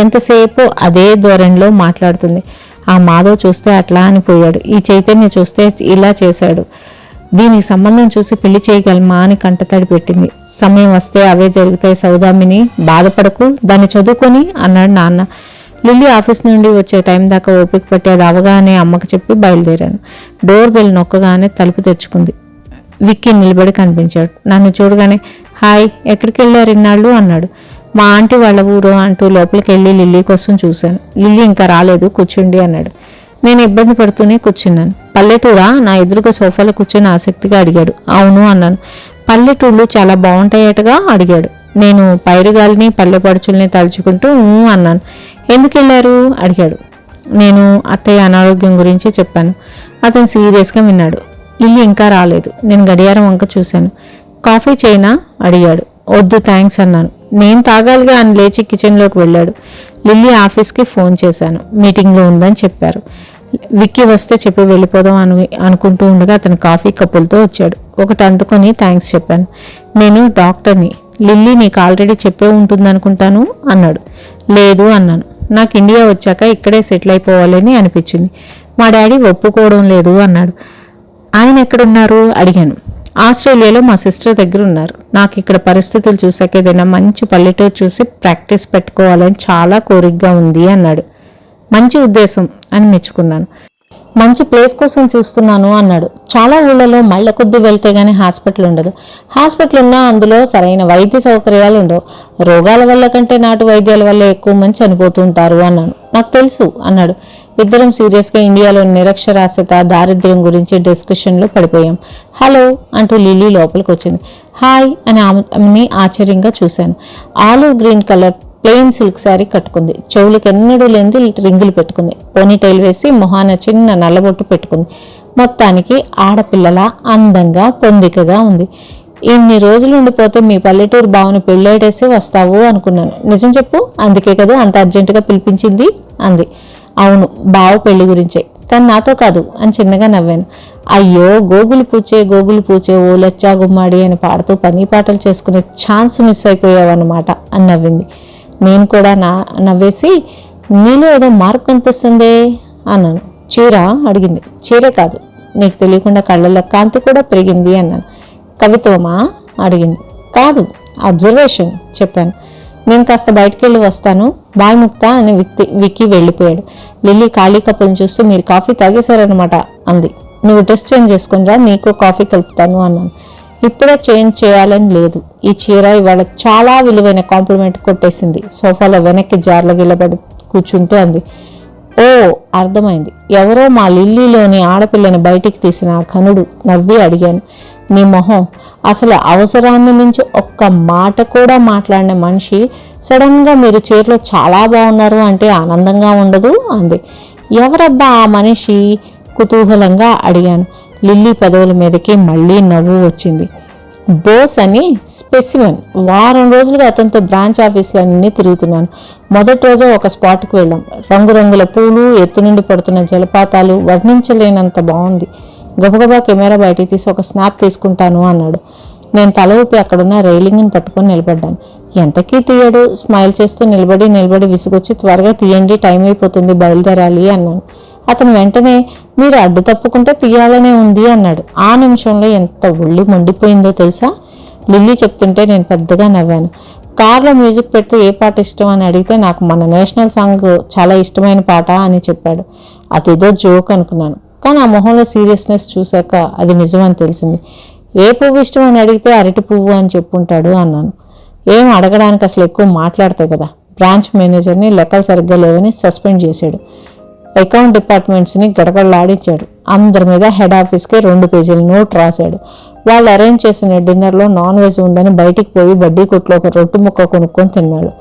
ఎంతసేపు అదే ధోరణిలో మాట్లాడుతుంది. ఆ మాధవ్ చూస్తే అట్లా అనిపోయాడు. ఈ చైతన్య చూస్తే ఇలా చేశాడు. దీనికి సంబంధం చూసి పెళ్లి చేయగలమా అని కంటతడి పెట్టింది. సమయం వస్తే అవే జరుగుతాయి సౌదామిని, బాధపడకు, దాన్ని చదువుకొని అన్నాడు నాన్న. లిల్లీ ఆఫీస్ నుండి వచ్చే టైం దాకా ఓపిక పట్టి అది అవగానే అమ్మకు చెప్పి బయలుదేరాను. డోర్ బెల్ నొక్కగానే తలుపు తెచ్చుకుంది. విక్కీ నిలబడి కనిపించాడు. నన్ను చూడగానే హాయ్, ఎక్కడికి వెళ్ళారు ఇన్నాళ్ళు అన్నాడు. మా ఆంటీ వాళ్ళ ఊరు అంటూ లోపలికి వెళ్ళి లిల్లీ కోసం చూశాను. లిల్లీ ఇంకా రాలేదు, కూర్చుండి అన్నాడు. నేను ఇబ్బంది పడుతూనే కూర్చున్నాను. పల్లెటూరా? నా ఎదురుగా సోఫాలో కూర్చొని ఆసక్తిగా అడిగాడు. అవును అన్నాను. పల్లెటూళ్ళు చాలా బాగుంటాయటగా అడిగాడు. నేను పైరుగాలిని పల్లెపడుచుల్ని తలుచుకుంటూ అన్నాను. ఎందుకు వెళ్ళారు అడిగాడు. నేను అత్తయ్య అనారోగ్యం గురించి చెప్పాను. అతను సీరియస్గా విన్నాడు. లిల్లీ ఇంకా రాలేదు. నేను గడియారం వంక చూశాను. కాఫీ చేయనా అడిగాడు. వద్దు థ్యాంక్స్ అన్నాను. నేను తాగాలిగా అని లేచి కిచెన్లోకి వెళ్ళాడు. లిల్లీ ఆఫీస్కి ఫోన్ చేశాను. మీటింగ్లో ఉందని చెప్పారు. విక్కీ వస్తే చెప్పి వెళ్ళిపోదాం అనుకుంటూ ఉండగా అతను కాఫీ కప్పులతో వచ్చాడు. ఒకటి అందుకొని థ్యాంక్స్ చెప్పాను. నేను డాక్టర్ని. లిల్లీ నీకు ఆల్రెడీ చెప్పే ఉంటుందనుకుంటాను అన్నాడు. లేదు అన్నాను. నాకు ఇండియా వచ్చాక ఇక్కడే సెటిల్ అయిపోవాలని అనిపించింది. మా డాడీ ఒప్పుకోవడం లేదు అన్నాడు. ఆయన ఎక్కడున్నారు అడిగాను. ఆస్ట్రేలియాలో మా సిస్టర్ దగ్గర ఉన్నారు. నాకు ఇక్కడ పరిస్థితులు చూసాక ఏదైనా మంచి పల్లెటూరు చూసి ప్రాక్టీస్ పెట్టుకోవాలని చాలా కోరికగా ఉంది అన్నాడు. మంచి ఉద్దేశం అని మెచ్చుకున్నాను. మంచి ప్లేస్ కోసం చూస్తున్నాను అన్నాడు. చాలా ఊళ్ళలో మళ్ళీ కొద్ది వెళ్తే గానీ హాస్పిటల్ ఉండదు. హాస్పిటల్ ఉన్నా అందులో సరైన వైద్య సౌకర్యాలు ఉండవు. రోగాల వల్ల కంటే నాటు వైద్యాల వల్ల ఎక్కువ మంది చనిపోతూ ఉంటారు అన్నాను. నాకు తెలుసు అన్నాడు. ఇద్దరం సీరియస్గా ఇండియాలోని నిరక్షరాస్యత, దారిద్ర్యం గురించి డిస్కషన్లో పడిపోయాం. హలో అంటూ లిల్లీ లోపలికి వచ్చింది. హాయ్ అని ఆమెని ఆశ్చర్యంగా చూశాను. Olive green colour plain silk sari కట్టుకుంది. చెవులకు ఎన్నడూ లేనిది రింగులు పెట్టుకుంది. పోనీటైల్ వేసి మొహాన చిన్న నల్లబొట్టు పెట్టుకుంది. మొత్తానికి ఆడపిల్లలా అందంగా పొందికగా ఉంది. ఇన్ని రోజులు ఉండిపోతే మీ పల్లెటూరు బావుని పెళ్ళేటేసి వస్తావు అనుకున్నాను. నిజం చెప్పు, అందుకే కదా అంత అర్జెంటుగా పిలిపించింది అంది. అవును, బావ పెళ్లి గురించే, కానీ నాతో కాదు అని చిన్నగా నవ్వాను. అయ్యో గోగులు పూచే ఓ లచ్చా గుమ్మాడి అని పాడుతూ పని పాటలు చేసుకునే ఛాన్స్ మిస్ అయిపోయావన్నమాట అని నవ్వింది. నేను కూడా నవ్వేసి నీలో ఏదో మార్పు కనిపిస్తుందే అన్నాను. చీర అడిగింది. చీరే కాదు, నీకు తెలియకుండా కళ్ళల్లో కాంతి కూడా పెరిగింది అన్నాను. కవిత్వమా అడిగింది. కాదు, అబ్జర్వేషన్ చెప్పాను. నేను కాస్త బయటకెళ్ళి వస్తాను, బాయ్ ముక్తా అని విక్కి వెళ్ళిపోయాడు. లిల్లీ ఖాళీ కప్పులను చూస్తూ మీరు కాఫీ తాగేశారనమాట అంది. నువ్వు డ్రెస్ చేంజ్ చేసుకునిరా, నీకు కాఫీ కలుపుతాను అన్నాను. ఇప్పుడే చేంజ్ చేయాలని లేదు. ఈ చీర ఇవాళ చాలా విలువైన కాంప్లిమెంట్ కొట్టేసింది. సోఫాలో వెనక్కి జార్ల గిల్లబడి కూర్చుంటూ అంది. ఓ అర్థమైంది, ఎవరో మా లిల్లీలోని ఆడపిల్లని బయటికి తీసిన ఆ కనుడు. నవ్వి అడిగాను. నీ మొహం, అసలు అవసరాన్ని మించి ఒక్క మాట కూడా మాట్లాడిన మనిషి సడన్గా మీరు చీరలో చాలా బాగున్నారు అంటే ఆనందంగా ఉండదు అంది. ఎవరబ్బా ఆ మనిషి కుతూహలంగా అడిగాను. లిల్లీ పెదవుల మీదకి మళ్ళీ నవ్వు వచ్చింది. బోస్ అని స్పెసిమెన్. వారం రోజులుగా అతనితో బ్రాంచ్ ఆఫీసులన్నీ తిరుగుతున్నాను. మొదటి రోజే ఒక స్పాట్కి వెళ్ళాం. రంగురంగుల పూలు, ఎత్తు నుండి పడుతున్న జలపాతాలు, వర్ణించలేనంత బాగుంది. గబగబా కెమెరా బయటికి తీసి ఒక స్నాప్ తీసుకుంటాను అన్నాడు. నేను తల ఊపి అక్కడున్న రైలింగ్ని పట్టుకొని నిలబడ్డాను. ఎంతకీ తీయడు. స్మైల్ చేస్తూ నిలబడి విసుగొచ్చి త్వరగా తీయండి, టైం అయిపోతుంది, బయలుదేరాలి అన్నాను. అతను వెంటనే మీరు అడ్డు తప్పుకుంటే తీయాలనే ఉంది అన్నాడు. ఆ నిమిషంలో ఎంత ఒళ్ళు మండిపోయిందో తెలుసా. లిల్లీ చెప్తుంటే నేను పెద్దగా నవ్వాను. కార్లో మ్యూజిక్ పెడుతూ ఏ పాట ఇష్టం అని అడిగితే నాకు మన నేషనల్ సాంగ్ చాలా ఇష్టమైన పాట అని చెప్పాడు. అదేదో జోక్ అనుకున్నాను, కానీ ఆ మొహంలో సీరియస్నెస్ చూశాక అది నిజమని తెలిసింది. ఏ పువ్వు ఇష్టం అని అడిగితే అరటి పువ్వు అని చెప్పుంటాడు అన్నాను. ఏం అడగడానికి అసలు ఎక్కువ మాట్లాడతాయి కదా. బ్రాంచ్ మేనేజర్ని లెక్కలు సరిగ్గా లేవని సస్పెండ్ చేశాడు. అకౌంట్ డిపార్ట్మెంట్స్ని గడగడలాడించాడు. అందరి మీద హెడ్ ఆఫీస్కి 2 పేజీల నోట్ రాశాడు. వాళ్ళు అరేంజ్ చేసిన డిన్నర్లో నాన్ వెజ్ ఉందని బయటికి పోయి బడ్డీ కొట్లో ఒక రొట్టు ముక్క కొనుక్కొని తిన్నాడు.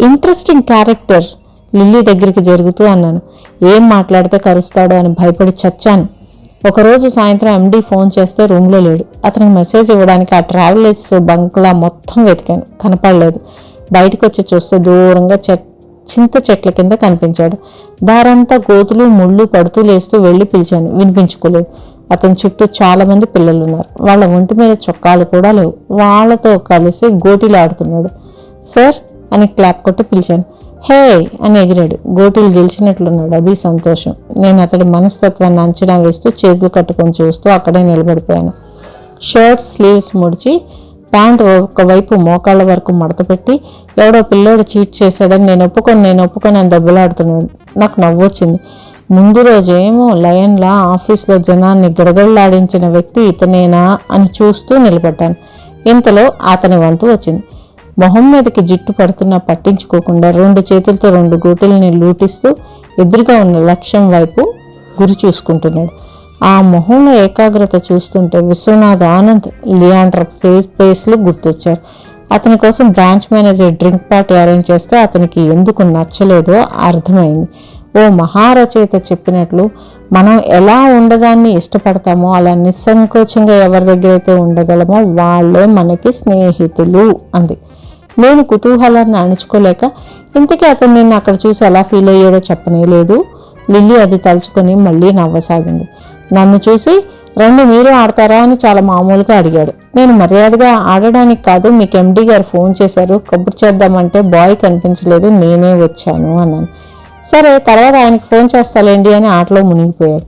ఇంట్రెస్టింగ్ క్యారెక్టర్ లిల్లీ దగ్గరికి జరుగుతూ అన్నాను. ఏం మాట్లాడితే కరుస్తాడో అని భయపడి చచ్చాను. ఒకరోజు సాయంత్రం ఎండీ ఫోన్ చేస్తే రూమ్లో లేడు. అతనికి మెసేజ్ ఇవ్వడానికి ఆ ట్రావెలర్స్ బంక్లా మొత్తం వెతికాను, కనపడలేదు. బయటకు వచ్చి చూస్తే దూరంగా చింత చెట్ల కింద కనిపించాడు. దారంతా గోతులు ముళ్ళు పడుతూ లేస్తూ వెళ్ళి పిలిచాను, వినిపించుకోలేదు. అతని చుట్టూ చాలా మంది పిల్లలున్నారు. వాళ్ళ ఒంటి మీద చొక్కాలు కూడా లేవు. వాళ్ళతో కలిసి గోటీలు ఆడుతున్నాడు. సార్ అని క్లాప్ కొట్టి పిలిచాను. హే అని ఎగిరాడు. గోటీలు గెలిచినట్లున్నాడు. అది సంతోషం. నేను అతడి మనస్తత్వాన్ని అంచనా వేస్తూ చేతులు కట్టుకొని చూస్తూ అక్కడే నిలబడిపోయాను. షర్ట్ స్లీవ్స్ ముడిచి ప్యాంట్ ఒకవైపు మోకాళ్ళ వరకు మడతపెట్టి ఎవడో పిల్లోడు చీట్ చేశాడని నేను ఒప్పుకొని అని దెబ్బలాడుతున్నాడు. నాకు నవ్వొచ్చింది. ముందు రోజేమో లయన్లా ఆఫీస్లో జనాన్ని గడగడలాడించిన వ్యక్తి ఇతనేనా అని చూస్తూ నిలబడ్డాను. ఇంతలో అతని వంతు వచ్చింది. మొహం మీదకి జిట్టు పడుతున్నా పట్టించుకోకుండా 2 చేతులతో 2 గోటీలని లూటిస్తూ ఎదురుగా ఉన్న లక్ష్యం వైపు గురి చూసుకుంటున్నాడు. ఆ మొహంలో ఏకాగ్రత చూస్తుంటే విశ్వనాథ్ ఆనంద్, లియాండర్ ఫేస్లు గుర్తొచ్చారు. అతని కోసం branch manager drink party arrange చేస్తే అతనికి ఎందుకు నచ్చలేదో అర్థమైంది. ఓ మహారచయిత చెప్పినట్లు మనం ఎలా ఉండదాన్ని ఇష్టపడతామో అలా నిస్సంకోచంగా ఎవరి దగ్గర అయితే ఉండగలమో వాళ్ళే మనకి స్నేహితులు అంది. నేను కుతూహలాన్ని అణుచుకోలేక ఇంతకీ అతను నిన్ను అక్కడ చూసి ఎలా ఫీల్ అయ్యాడో చెప్పనే లేదు. లిల్లీ అది తలుచుకొని మళ్ళీ నవ్వసాగింది. నన్ను చూసి రండి మీరు ఆడతారా అని చాలా మామూలుగా అడిగాడు. నేను మర్యాదగా ఆడడానికి కాదు, మీకు ఎండీ గారు ఫోన్ చేశారు, కబుర్ చేద్దామంటే బాయ్ కనిపించలేదు, నేనే వచ్చాను అన్నాను. సరే తర్వాత ఆయనకి ఫోన్ చేస్తాలేండి అని ఆటలో మునిగిపోయాడు.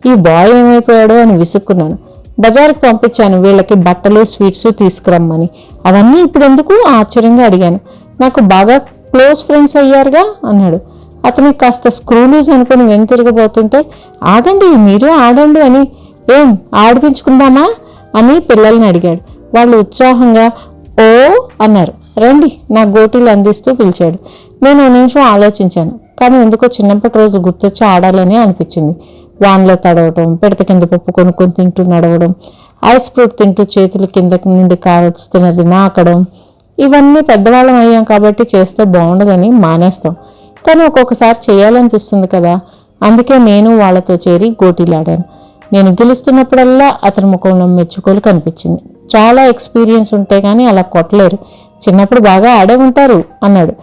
ఈ బాయ్ ఏమైపోయాడు అని విసుక్కున్నాను. బజార్కి పంపించాను వీళ్ళకి బట్టలు స్వీట్స్ తీసుకురమ్మని. అవన్నీ ఇప్పుడు ఎందుకు ఆశ్చర్యంగా అడిగాను. నాకు బాగా క్లోజ్ ఫ్రెండ్స్ అయ్యారుగా అన్నాడు. అతనికి కాస్త స్క్రూ లూజ్ అనుకుని వెనుతిరగబోతుంటే ఆడండి మీరు ఆడండి అని, ఏం ఆడిపించుకుందామా అని పిల్లల్ని అడిగాడు. వాళ్ళు ఉత్సాహంగా ఓ అన్నారు. రండి నా గోటీలు అందిస్తూ పిలిచాడు. నేను 1 నిమిషం ఆలోచించాను. కానీ ఎందుకో చిన్నప్పటి రోజు గుర్తొచ్చి ఆడాలని అనిపించింది. వాన్లో తడవటం, పిడత కింద పప్పు కొనుక్కొని తింటూ నడవడం, ఐస్ ఫ్రూట్ తింటూ చేతుల కింద నుండి కావస్తున్నది నాకడం, ఇవన్నీ పెద్దవాళ్ళం అయ్యాం కాబట్టి చేస్తే బాగుండదని మానేస్తాం. కానీ ఒక్కొక్కసారి చేయాలనిపిస్తుంది కదా. అందుకే నేను వాళ్ళతో చేరి గోటీలాడాను. నేను గెలుస్తున్నప్పుడల్లా అతని ముఖంలో మెచ్చుకోలు కనిపించింది. చాలా ఎక్స్పీరియన్స్ ఉంటే కానీ అలా కొట్టలేరు, చిన్నప్పుడు బాగా ఆడే ఉంటారు అన్నాడు.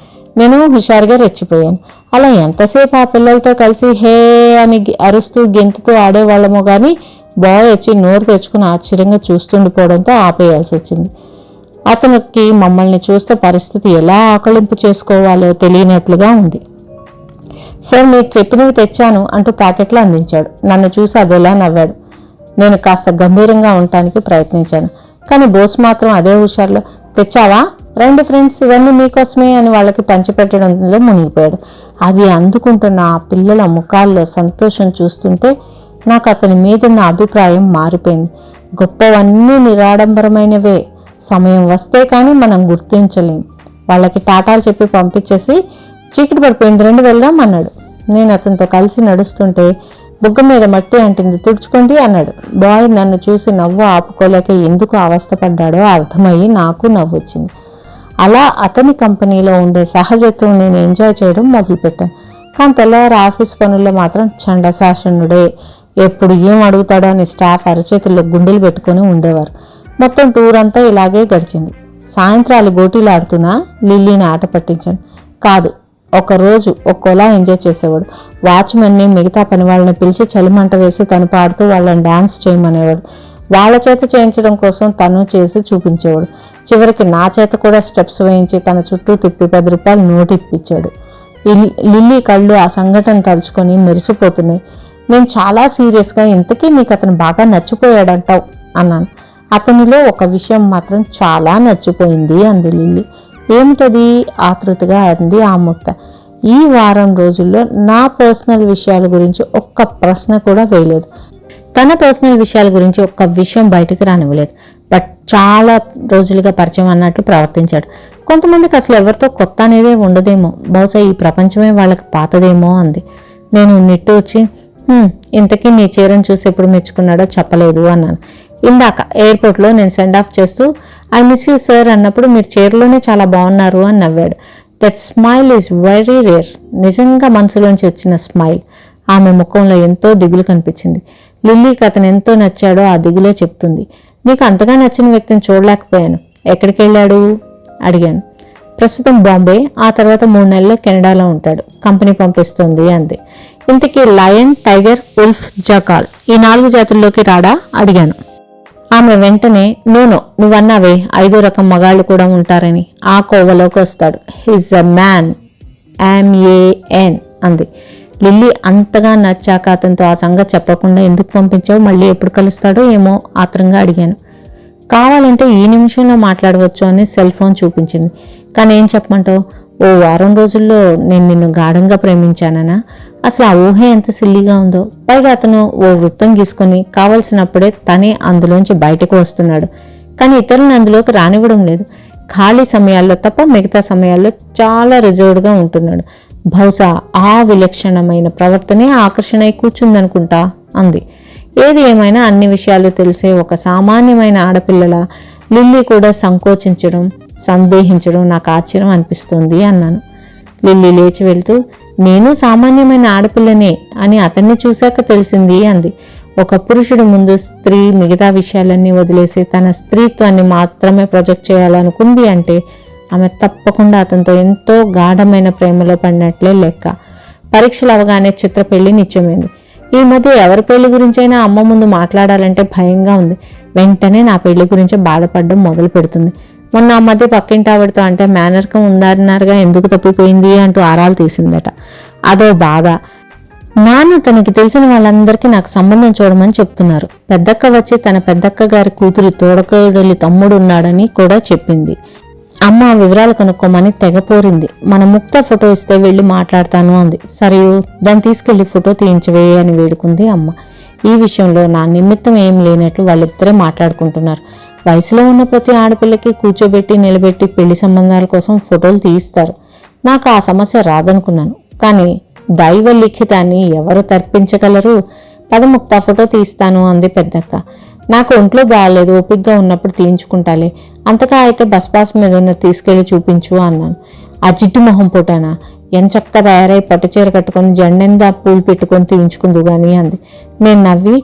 నేను హుషారుగా రెచ్చిపోయాను. అలా ఎంతసేపు ఆ పిల్లలతో కలిసి హే అని అరుస్తూ గెంతుతూ ఆడేవాళ్ళమో కానీ బాయ్ వచ్చి నోరు తెచ్చుకుని ఆశ్చర్యంగా చూస్తుండిపోవడంతో ఆపేయాల్సి వచ్చింది. అతనికి మమ్మల్ని చూస్తే పరిస్థితి ఎలా ఆకలింపు చేసుకోవాలో తెలియనట్లుగా ఉంది. సార్ మీరు చెప్పినవి తెచ్చాను అంటూ ప్యాకెట్లు అందించాడు. నన్ను చూసి అదోలా నవ్వాడు. నేను కాస్త గంభీరంగా ఉండటానికి ప్రయత్నించాను. కానీ బోస్ మాత్రం అదే హుషారులో తెచ్చావా, రండి ఫ్రెండ్స్ ఇవన్నీ మీకోసమే అని వాళ్ళకి పంచిపెట్టడంలో మునిగిపోయాడు. అది అందుకుంటున్న ఆ పిల్లల ముఖాల్లో సంతోషం చూస్తుంటే నాకు అతని మీదున్న అభిప్రాయం మారిపోయింది. గొప్పవన్నీ నిరాడంబరమైనవే, సమయం వస్తే కానీ మనం గుర్తించలేం. వాళ్ళకి టాటాలు చెప్పి పంపించేసి చీకటి పడిపోయింది, రండి వెళ్దాం అన్నాడు. నేను అతనితో కలిసి నడుస్తుంటే బుగ్గ మీద మట్టి అంటింది, తుడుచుకోండి అన్నాడు. బాయ్ నన్ను చూసి నవ్వు ఆపుకోలేక ఎందుకు అవస్థపడ్డాడో అర్థమయ్యి నాకు నవ్వు వచ్చింది. అలా అతని కంపెనీలో ఉండే సహజత్వం నేను ఎంజాయ్ చేయడం మొదలుపెట్టాను. కానీ తెల్లవారు ఆఫీస్ పనుల్లో మాత్రం చండశాసనుడే. ఎప్పుడు ఏం అడుగుతాడో అని స్టాఫ్ అరచేతుల్లో గుండెలు పెట్టుకుని ఉండేవారు. మొత్తం టూర్ అంతా ఇలాగే గడిచింది. సాయంత్రాలు గోటీలు ఆడుతున్నా లిల్లీని ఆట పట్టించాను కాదు. ఒకరోజు ఒక్కోలా ఎంజాయ్ చేసేవాడు. వాచ్మెన్ని మిగతా పని వాళ్ళని పిలిచి చలిమంట వేసి తను పాడుతూ వాళ్ళని డాన్స్ చేయమనేవాడు. వాళ్ళ చేత చేయించడం కోసం తను చేసి చూపించేవాడు. చివరికి నా చేత కూడా స్టెప్స్ వేయించి తన చుట్టూ తిప్పి 10 రూపాయలు నోటు ఇప్పించాడు. లిల్లీ కళ్ళు ఆ సంఘటన తలుచుకొని మెరిసిపోతున్నాయి. నేను చాలా సీరియస్గా, ఇంతకీ నీకు అతను బాగా నచ్చిపోయాడంటావు అన్నాను. అతనిలో ఒక విషయం మాత్రం చాలా నచ్చిపోయింది అంది లిల్లీ. ఏమిటది ఆతృతగా అంది ఆ ముత్త. ఈ వారం రోజుల్లో నా పర్సనల్ విషయాల గురించి ఒక్క ప్రశ్న కూడా వేయలేదు. తన పర్సనల్ విషయాల గురించి ఒక్క విషయం బయటకు రానివ్వలేదు. బట్ చాలా రోజులుగా పరిచయం అన్నట్లు ప్రవర్తించాడు. కొంతమందికి అసలు ఎవరితో కొత్త అనేదే ఉండదేమో, బహుశా ఈ ప్రపంచమే వాళ్ళకి పాతదేమో అంది. నేను నిట్టూర్చి ఇంతకీ నీ చీరను చూసి ఎప్పుడు మెచ్చుకున్నాడో చెప్పలేదు అన్నాను. ఇందాక ఎయిర్పోర్ట్లో నేను సెండ్ ఆఫ్ చేస్తూ ఐ మిస్ యూ సార్ అన్నప్పుడు మీరు చీరలోనే చాలా బాగున్నారు అని నవ్వాడు. That smile is very rare. నిజంగా మనసులోంచి వచ్చిన స్మైల్. ఆమె ముఖంలో ఎంతో దిగులు కనిపించింది. లిల్లీకి అతను ఎంతో నచ్చాడో ఆ దిగులే చెప్తుంది. నీకు అంతగా నచ్చిన వ్యక్తిని చూడలేకపోయాను. ఎక్కడికి వెళ్ళాడు అడిగాను. ప్రస్తుతం బాంబే, ఆ తర్వాత 3 నెలల్లో కెనడాలో ఉంటాడు, కంపెనీ పంపిస్తుంది అంది. ఇంతకీ లయన్, టైగర్, ఉల్ఫ్, జకాల్ ఈ 4 జాతుల్లోకి రాడా అడిగాను. ఆమె వెంటనే నువ్వన్నావే 5వ రకం మగాళ్ళు కూడా ఉంటారని, ఆ కోవలోకి వస్తాడు. హీజ్ అ మ్యాన్, MAN అంది. లిల్లీ అంతగా నచ్చాక అతనితో ఆ సంగతి చెప్పకుండా ఎందుకు పంపించావు, మళ్ళీ ఎప్పుడు కలుస్తాడో ఏమో ఆత్రంగా అడిగాను. కావాలంటే ఈ నిమిషంలో మాట్లాడవచ్చు అని సెల్ ఫోన్ చూపించింది. కానీ ఏం చెప్పమంటావు, ఓ వారం రోజుల్లో నేను నిన్ను గాఢంగా ప్రేమించాననా? అసలు ఆ ఊహ ఎంత సిల్లీగా ఉందో. పైగా అతను ఓ వృత్తం గీసుకొని కావలసినప్పుడే తనే అందులోంచి బయటకు వస్తున్నాడు. కానీ ఇతరులను అందులోకి రానివ్వడం లేదు. ఖాళీ సమయాల్లో తప్ప మిగతా సమయాల్లో చాలా రిజర్వ్డ్గా ఉంటున్నాడు. బహుశా ఆ విలక్షణమైన ప్రవర్తనే ఆకర్షణ కూర్చుందనుకుంటా అంది. ఏది ఏమైనా అన్ని విషయాలు తెలిసే ఒక సామాన్యమైన ఆడపిల్లల లిల్లీ కూడా సంకోచించడం, సందేహించడం నాకు ఆశ్చర్యం అనిపిస్తుంది అన్నాను. లిల్లీ లేచి వెళ్తూ నేను సామాన్యమైన ఆడపిల్లనే అని అతన్ని చూశాక తెలిసింది అంది. ఒక పురుషుడు ముందు స్త్రీ మిగతా విషయాలన్నీ వదిలేసి తన స్త్రీత్వాన్ని మాత్రమే ప్రొజెక్ట్ చేయాలనుకుంది అంటే ఆమె తప్పకుండా అతనితో ఎంతో గాఢమైన ప్రేమలో పడినట్లే లెక్క. పరీక్షలు అవగానే చిత్ర పెళ్లి నిత్యమైంది. ఈ మధ్య ఎవరి పెళ్లి గురించైనా అమ్మ ముందు మాట్లాడాలంటే భయంగా ఉంది. వెంటనే నా పెళ్లి గురించి బాధపడడం మొదలు పెడుతుంది. మొన్న ఆ మధ్య పక్కింటి ఆవిడతో అంటే మేనర్కం ఉందన్నారుగా, ఎందుకు తప్పిపోయింది అంటూ ఆరాలు తీసిందట. అదో బాధ. నాన్న తనకి తెలిసిన వాళ్ళందరికీ నాకు సంబంధం చూడమని చెప్తున్నారు. పెద్దక్క వచ్చి తన పెద్దక్క గారి కూతురి తోడకోడలి తమ్ముడు ఉన్నాడని కూడా చెప్పింది. అమ్మ వివరాలు కనుక్కోమని తెగపోరింది. మన ముక్త ఫోటో ఇస్తే వెళ్లి మాట్లాడతాను అంది. సరే దాన్ని తీసుకెళ్లి ఫోటో తీయించవే అని వేడుకుంది అమ్మ. ఈ విషయంలో నా నిమిత్తం ఏం లేనట్లు వాళ్ళిద్దరే మాట్లాడుకుంటున్నారు. వయసులో ఉన్న ప్రతి ఆడపిల్లకి కూర్చోబెట్టి నిలబెట్టి పెళ్లి సంబంధాల కోసం ఫోటోలు తీయిస్తారు. నాకు ఆ సమస్య రాదనుకున్నాను. కానీ దైవ లిఖితాన్ని ఎవరు తర్పించగలరు? పదముక్త ఫోటో తీస్తాను అంది పెద్దక్క. నాకు ఒంట్లో బాగాలేదు, ఓపిగ్గా ఉన్నప్పుడు తీయించుకుంటాలే. అంతగా అయితే బస్ పాస్ మీద ఉన్న తీసుకెళ్లి చూపించు అన్నాను. ఆ జిడ్డు మొహం పూటానా? ఎంచక్క తయారై పట్టుచీర కట్టుకుని జెండెందా పూలు పెట్టుకొని తీయించుకుందు గాని అంది. నేను నవ్వి,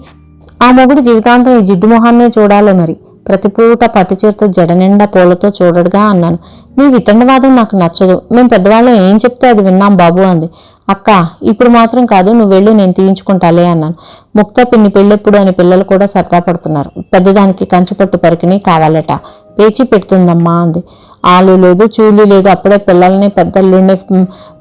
ఆ మొగుడు జీవితాంతం ఈ జిడ్డు మొహాన్నే చూడాలి మరి. ప్రతిపూట పట్టుచీరతో జడ నిండా పూలతో చూడడుగా అన్నాను. నీ వితండవాదం నాకు నచ్చదు. మేము పెద్దవాళ్ళం ఏం చెప్తే అది విన్నాం బాబు అంది. అక్క, ఇప్పుడు మాత్రం కాదు, నువ్వు వెళ్ళు, నేను తీయించుకుంటాలే అన్నాను. ముక్త పిన్ని పెళ్ళెప్పుడు అని పిల్లలు కూడా సరదా పడుతున్నారు. పెద్దదానికి కంచుపట్టు పరికిణి కావాలట, పేచి పెడుతుందమ్మా అంది. ఆలు లేదు, చూలు లేదు, అప్పుడే పిల్లల్ని పెద్దల్లుండే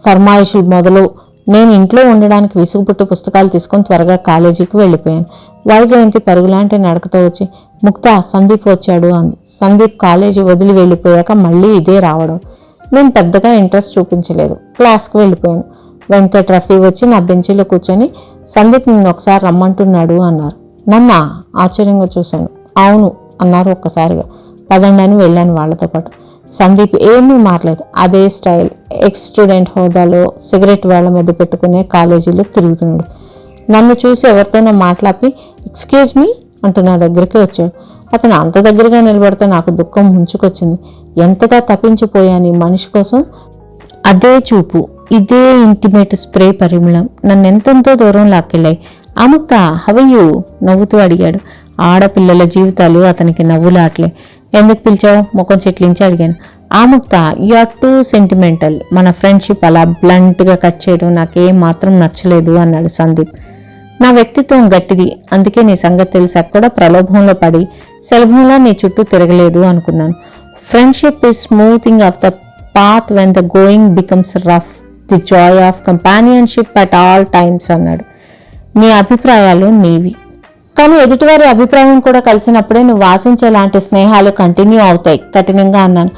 ఫర్మాయిషులు మొదలు. నేను ఇంట్లో ఉండడానికి విసుగుపుట్టు పుస్తకాలు తీసుకుని త్వరగా కాలేజీకి వెళ్ళిపోయాను. వైజయంతి పరుగులాంటి నడకతో వచ్చి, ముక్త సందీప్ వచ్చాడు అంది. సందీప్ కాలేజీ వదిలి వెళ్ళిపోయాక మళ్ళీ ఇదే రావడం. నేను పెద్దగా ఇంట్రెస్ట్ చూపించలేదు. క్లాస్కి వెళ్ళిపోయాను. వెంకట్ రఫీ వచ్చి నా బెంచీలో కూర్చొని, సందీప్ నిన్ను ఒకసారి రమ్మంటున్నాడు అన్నారు. నన్నా? ఆశ్చర్యంగా చూశాను. అవును అన్నారు ఒక్కసారిగా. పదండి అని వెళ్ళాను వాళ్ళతో పాటు. సందీప్ ఏమీ మారలేదు. అదే స్టైల్, ఎక్స్ స్టూడెంట్ హోదాలో సిగరెట్ వేళ్ల మధ్య పెట్టుకునే కాలేజీలో తిరుగుతున్నాడు. నన్ను చూసి ఎవరితోనో మాట్లాపి ఎక్స్క్యూజ్ మీ అంటూ నా దగ్గరికి వచ్చాడు. అతను అంత దగ్గరగా నిలబడితే నాకు దుఃఖం ముంచుకొచ్చింది. ఎంతగా తప్పించిపోయాను ఈ మనిషి కోసం. అదే చూపు, ఇదే ఇంటిమేట్ స్ప్రే పరిమళం నన్నెంతో దూరం లాక్కెళ్ళాయి. అముక్త, హౌ ఆర్ యూ నవ్వుతూ అడిగాడు. ఆడపిల్లల జీవితాలు అతనికి నవ్వులాట్లే. ఎందుకు పిలిచావు? ముఖం చెట్లించి అడిగాను. Amukta, you are two sentimental. మన ఫ్రెండ్షిప్ అలా బ్లంట్గా కట్ చేయడం నాకేం మాత్రం నచ్చలేదు అన్నాడు సందీప్. నా వ్యక్తిత్వం గట్టిది, అందుకే నీ సంగతి తెలిసాక కూడా ప్రలోభంలో పడి సులభంలో నీ చుట్టూ తిరగలేదు అనుకున్నాను. Friendship is smoothing of the path when the going becomes rough, the Joy of companionship at all times అన్నాడు. నీ అభిప్రాయాలు నీవి, కానీ ఎదుటివారి అభిప్రాయం కూడా కలిసినప్పుడే నువ్వు ఆశించేలాంటి స్నేహాలు కంటిన్యూ అవుతాయి కఠినంగా అన్నాను.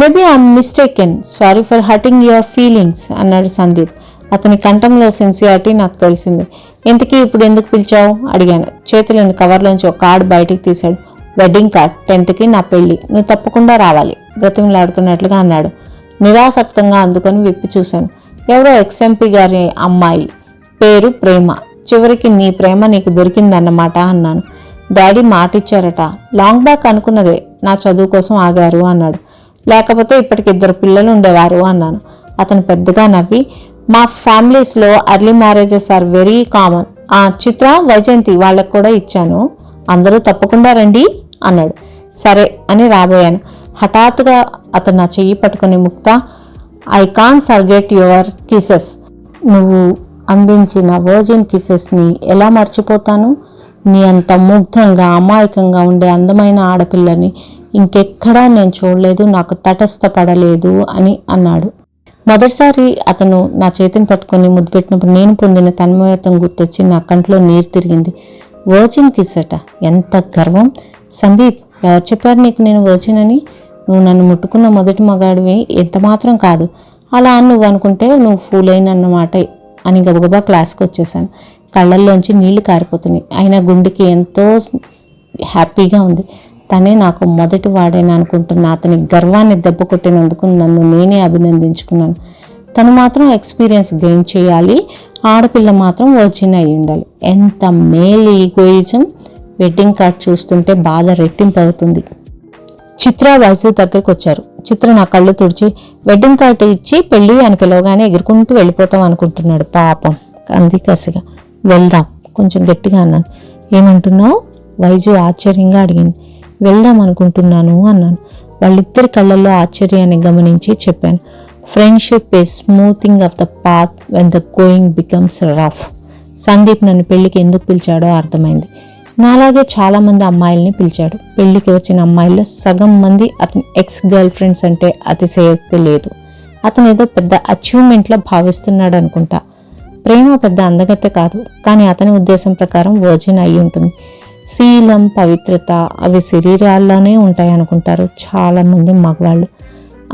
Maybe I'm mistaken, sorry for hurting your feelings అన్నాడు సందీప్. అతని కంఠంలో సిన్సియారిటీ నాకు తెలిసింది. ఇంతకీ ఇప్పుడు ఎందుకు పిలిచావు అడిగాను. చేతిలోని కవర్లోంచి ఒక కార్డు బయటికి తీశాడు. వెడ్డింగ్ కార్డ్, 10th నా పెళ్లి, నువ్వు తప్పకుండా రావాలి బ్రతిమలాడుతున్నట్లుగా అన్నాడు. నిరాసక్తంగా అందుకొని విప్పి చూశాను. ఎవరో ఎక్స్ఎంపీ గారి అమ్మాయి, పేరు ప్రేమ, చివరికి నీ ప్రేమ నీకు దొరికిందన్నమాట అన్నాను. డాడీ మాట ఇచ్చారట. లాంగ్ బ్యాక్ అనుకున్నదే, నా చదువు కోసం ఆగారు అన్నాడు. లేకపోతే ఇప్పటికి 2 పిల్లలు ఉండేవారు అన్నాను. అతను పెద్దగా నవ్వి, మా ఫ్యామిలీస్లో early marriages are very common. ఆ చిత్ర, వైజయంతి వాళ్ళకు కూడా ఇచ్చాను, అందరూ తప్పకుండా రండి అన్నాడు. సరే అని రాబోయాను. హఠాత్తుగా అతను నా చెయ్యి పట్టుకుని, ముక్త, I can't forget your kisses. నువ్వు అందించిన వర్జిన్ కిసెస్ని ఎలా మర్చిపోతాను? నీ అంత ముగ్ధంగా అమాయకంగా ఉండే అందమైన ఆడపిల్లని ఇంకెక్కడా నేను చూడలేదు, నాకు తటస్థపడలేదు అని అన్నాడు. మొదటిసారి అతను నా చేతిని పట్టుకొని ముద్దు పెట్టినప్పుడు నేను పొందిన తన్మయత్వం గుర్తొచ్చి నా కంట్లో నీరు తిరిగింది. వర్జిన్ కిస్ అట, ఎంత గర్వం! సందీప్, ఎవరు చెప్పారు నీకు నేను వర్జిన్ అని? నువ్వు నన్ను ముట్టుకున్న మొదటి మగాడివి ఎంత మాత్రం కాదు. అలా నువ్వు అనుకుంటే నువ్వు ఫూల్ అయినన్నమాట అని గబగబా క్లాస్కి వచ్చేసాను. కళ్ళల్లోంచి నీళ్లు కారిపోతున్నాయి. అయినా గుండెకి ఎంతో హ్యాపీగా ఉంది. తనే నాకు మొదటి వాడేనా అనుకుంటున్న అతని గర్వాన్ని దెబ్బ కొట్టినందుకు నన్ను నేనే అభినందించుకున్నాను. తను మాత్రం ఎక్స్పీరియన్స్ గెయిన్ చేయాలి, ఆడపిల్ల మాత్రం వర్జిన్ అయి ఉండాలి. ఎంత మేల్ ఈగోయిజం! వెడ్డింగ్ కార్డ్ చూస్తుంటే బాధ రెట్టింపు అవుతుంది. చిత్ర, వైజు దగ్గరికి వచ్చారు. చిత్ర నా కళ్ళు తుడిచి, వెడ్డింగ్ కార్డ్ ఇచ్చి పెళ్ళి అని పిలవగానే ఎగురుకుంటూ వెళ్ళిపోతాం అనుకుంటున్నాడు పాపం అంది కసిగా. వెళ్దాం, కొంచెం గట్టిగా అన్నాను. ఏమంటున్నావు? వైజు ఆశ్చర్యంగా అడిగింది. వెళ్దాం అనుకుంటున్నాను అన్నాను. వాళ్ళిద్దరి కళ్ళల్లో ఆశ్చర్యాన్ని గమనించి చెప్పాను. Friendship is smoothing of the path when the going becomes rough, Sandeep నన్ను పెళ్లికి ఎందుకు పిలిచాడో అర్థమైంది. నాలాగే చాలామంది అమ్మాయిల్ని పిలిచాడు. పెళ్లికి వచ్చిన అమ్మాయిల్లో సగం మంది అతని ఎక్స్ గర్ల్ ఫ్రెండ్స్ అంటే అతిశయోక్తి లేదు. అతను ఏదో పెద్ద అచీవ్మెంట్లా భావిస్తున్నాడు అనుకుంటా. ప్రేమ పెద్ద అందగత్తె కాదు, కానీ అతని ఉద్దేశం ప్రకారం వర్జిన్ అయి ఉంటుంది. శీలం, పవిత్రత అవి శరీరాల్లోనే ఉంటాయి అనుకుంటారు చాలామంది మగవాళ్ళు.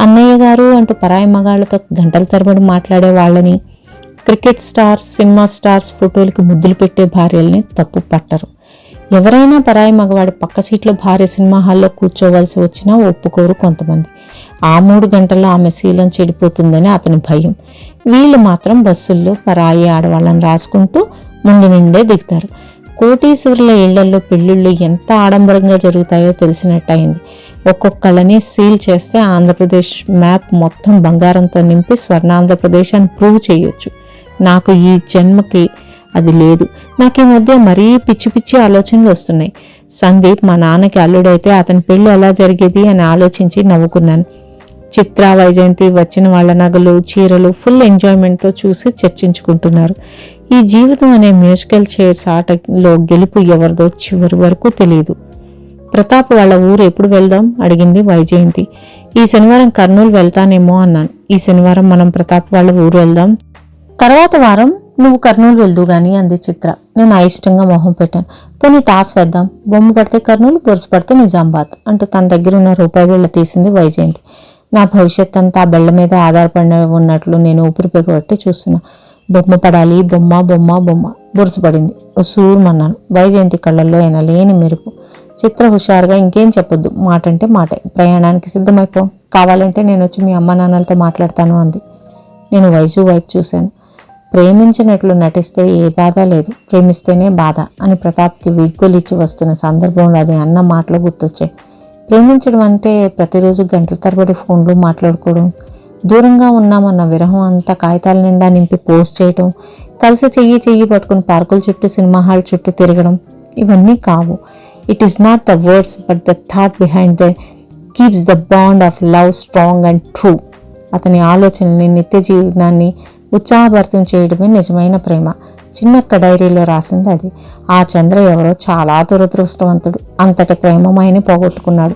అన్నయ్య గారు అంటూ పరాయి మగాళ్ళతో గంటల తరబడి మాట్లాడే వాళ్ళని, క్రికెట్ స్టార్స్, సినిమా స్టార్స్ ఫోటోలకి ముద్దులు పెట్టే భార్యల్ని తప్పు పట్టరు. ఎవరైనా పరాయి మగవాడి పక్క సీట్లో భార్య సినిమా హాల్లో కూర్చోవలసి వచ్చినా ఒప్పుకోరు కొంతమంది. ఆ 3 గంటల్లో ఆమె శీలం చెడిపోతుందని అతని భయం. వీళ్ళు మాత్రం బస్సుల్లో పరాయి ఆడవాళ్ళని రాసుకుంటూ ముందు నుండే దిగుతారు. కోటీశ్వరుల ఇళ్లల్లో పెళ్లిళ్ళు ఎంత ఆడంబరంగా జరుగుతాయో తెలిసినట్టయింది. ఒక్కొక్కళ్ళని సీల్ చేస్తే ఆంధ్రప్రదేశ్ మ్యాప్ మొత్తం బంగారంతో నింపి స్వర్ణాంధ్రప్రదేశ్ అని ప్రూవ్ చేయొచ్చు. నాకు ఈ జన్మకి అది లేదు. నాకు ఈ మధ్య మరీ పిచ్చి పిచ్చి ఆలోచనలు వస్తున్నాయి. సందీప్ మా నాన్నకి అల్లుడైతే అతని పెళ్లి ఎలా జరిగేది అని ఆలోచించి నవ్వుకున్నాను. చిత్ర, వైజయంతి వచ్చిన వాళ్ళ నగలు, చీరలు ఫుల్ ఎంజాయ్మెంట్తో చూసి చర్చించుకుంటున్నారు. ఈ జీవితం అనే మ్యూజికల్ చైర్స్ ఆటలో గెలుపు ఎవరిదో చివరి వరకు తెలియదు. ప్రతాప్ వాళ్ళ ఊరు ఎప్పుడు వెళ్దాం అడిగింది వైజయంతి. ఈ శనివారం కర్నూలు వెళ్తానేమో అన్నాను. ఈ శనివారం మనం ప్రతాప్ వాళ్ళ ఊరు వెళ్దాం, తర్వాత వారం నువ్వు కర్నూలు వెళ్దు గాని అంది చిత్ర. నేను అయిష్టంగా మొహం పెట్టాను. పోనీ టాస్ వేద్దాం, బొమ్మ పడితే కర్నూలు, బొరుసు పడితే నిజామాబాద్ అంటూ తన దగ్గర ఉన్న రూపాయి బిళ్ళ తీసింది వైజయంతి. నా భవిష్యత్ అంతా ఆ బెళ్ల మీద ఆధారపడి ఉన్నట్లు నేను ఊపిరి పెగబట్టి చూస్తున్నా. బొమ్మ పడాలి, బొమ్మ బొమ్మ బొమ్మ. బొరుసు పడింది. సూర్మన్నాను. వైజయంతి కళ్ళల్లో ఎనలేని మెరుపు. చిత్ర హుషారుగా ఇంకేం చెప్పొద్దు, మాట అంటే మాటే, ప్రయాణానికి సిద్ధమైపో, కావాలంటే నేను వచ్చి మీ అమ్మ నాన్నలతో మాట్లాడతాను అంది. నేను వైజు వైపు చూశాను. ప్రేమించినట్లు నటిస్తే ఏ బాధ లేదు, ప్రేమిస్తేనే బాధ అని ప్రతాప్కి వీడ్కోలిచ్చి వస్తున్న సందర్భంలో అది అన్న మాటలు గుర్తొచ్చాయి. ప్రేమించడం అంటే ప్రతిరోజు గంటల తరబడి ఫోన్లు మాట్లాడుకోవడం, దూరంగా ఉన్నామన్న విరహం అంతా కాగితాల నిండా నింపి పోస్ట్ చేయడం, కలిసి చెయ్యి పట్టుకుని పార్కుల చుట్టూ, సినిమా హాల్ చుట్టూ తిరగడం, ఇవన్నీ కావు. It is not the words but the thought behind the keeps the bond of love strong and true. అతని ఆలోచనని, నిత్య జీవితాన్ని ఉత్సాహభరితం చేయడమే నిజమైన ప్రేమ. చిన్నక్క డైరీలో రాసింది అది. ఆ చంద్ర ఎవరో చాలా దురదృష్టవంతుడు. అంతటి ప్రేమమాయని పోగొట్టుకున్నాడు.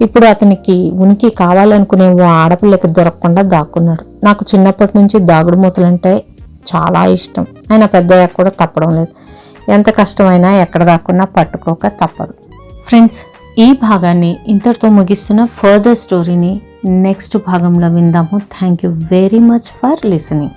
ఇప్పుడు అతనికి ఉనికి కావాలనుకునే ఓ ఆడపిల్లకి దొరకకుండా దాక్కున్నాడు. నాకు చిన్నప్పటి నుంచి దాగుడు మూతలంటే చాలా ఇష్టం. ఆయన పెద్దయ్యాక కూడా తప్పడం లేదు. ఎంత కష్టమైనా ఎక్కడ దాక్కున్నా పట్టుకోక తప్పదు. ఫ్రెండ్స్, ఈ భాగాన్ని ఇంతటితో ముగిస్తున్న ఫర్దర్ స్టోరీని నెక్స్ట్ భాగంలో విందాము. Thank you very much for listening.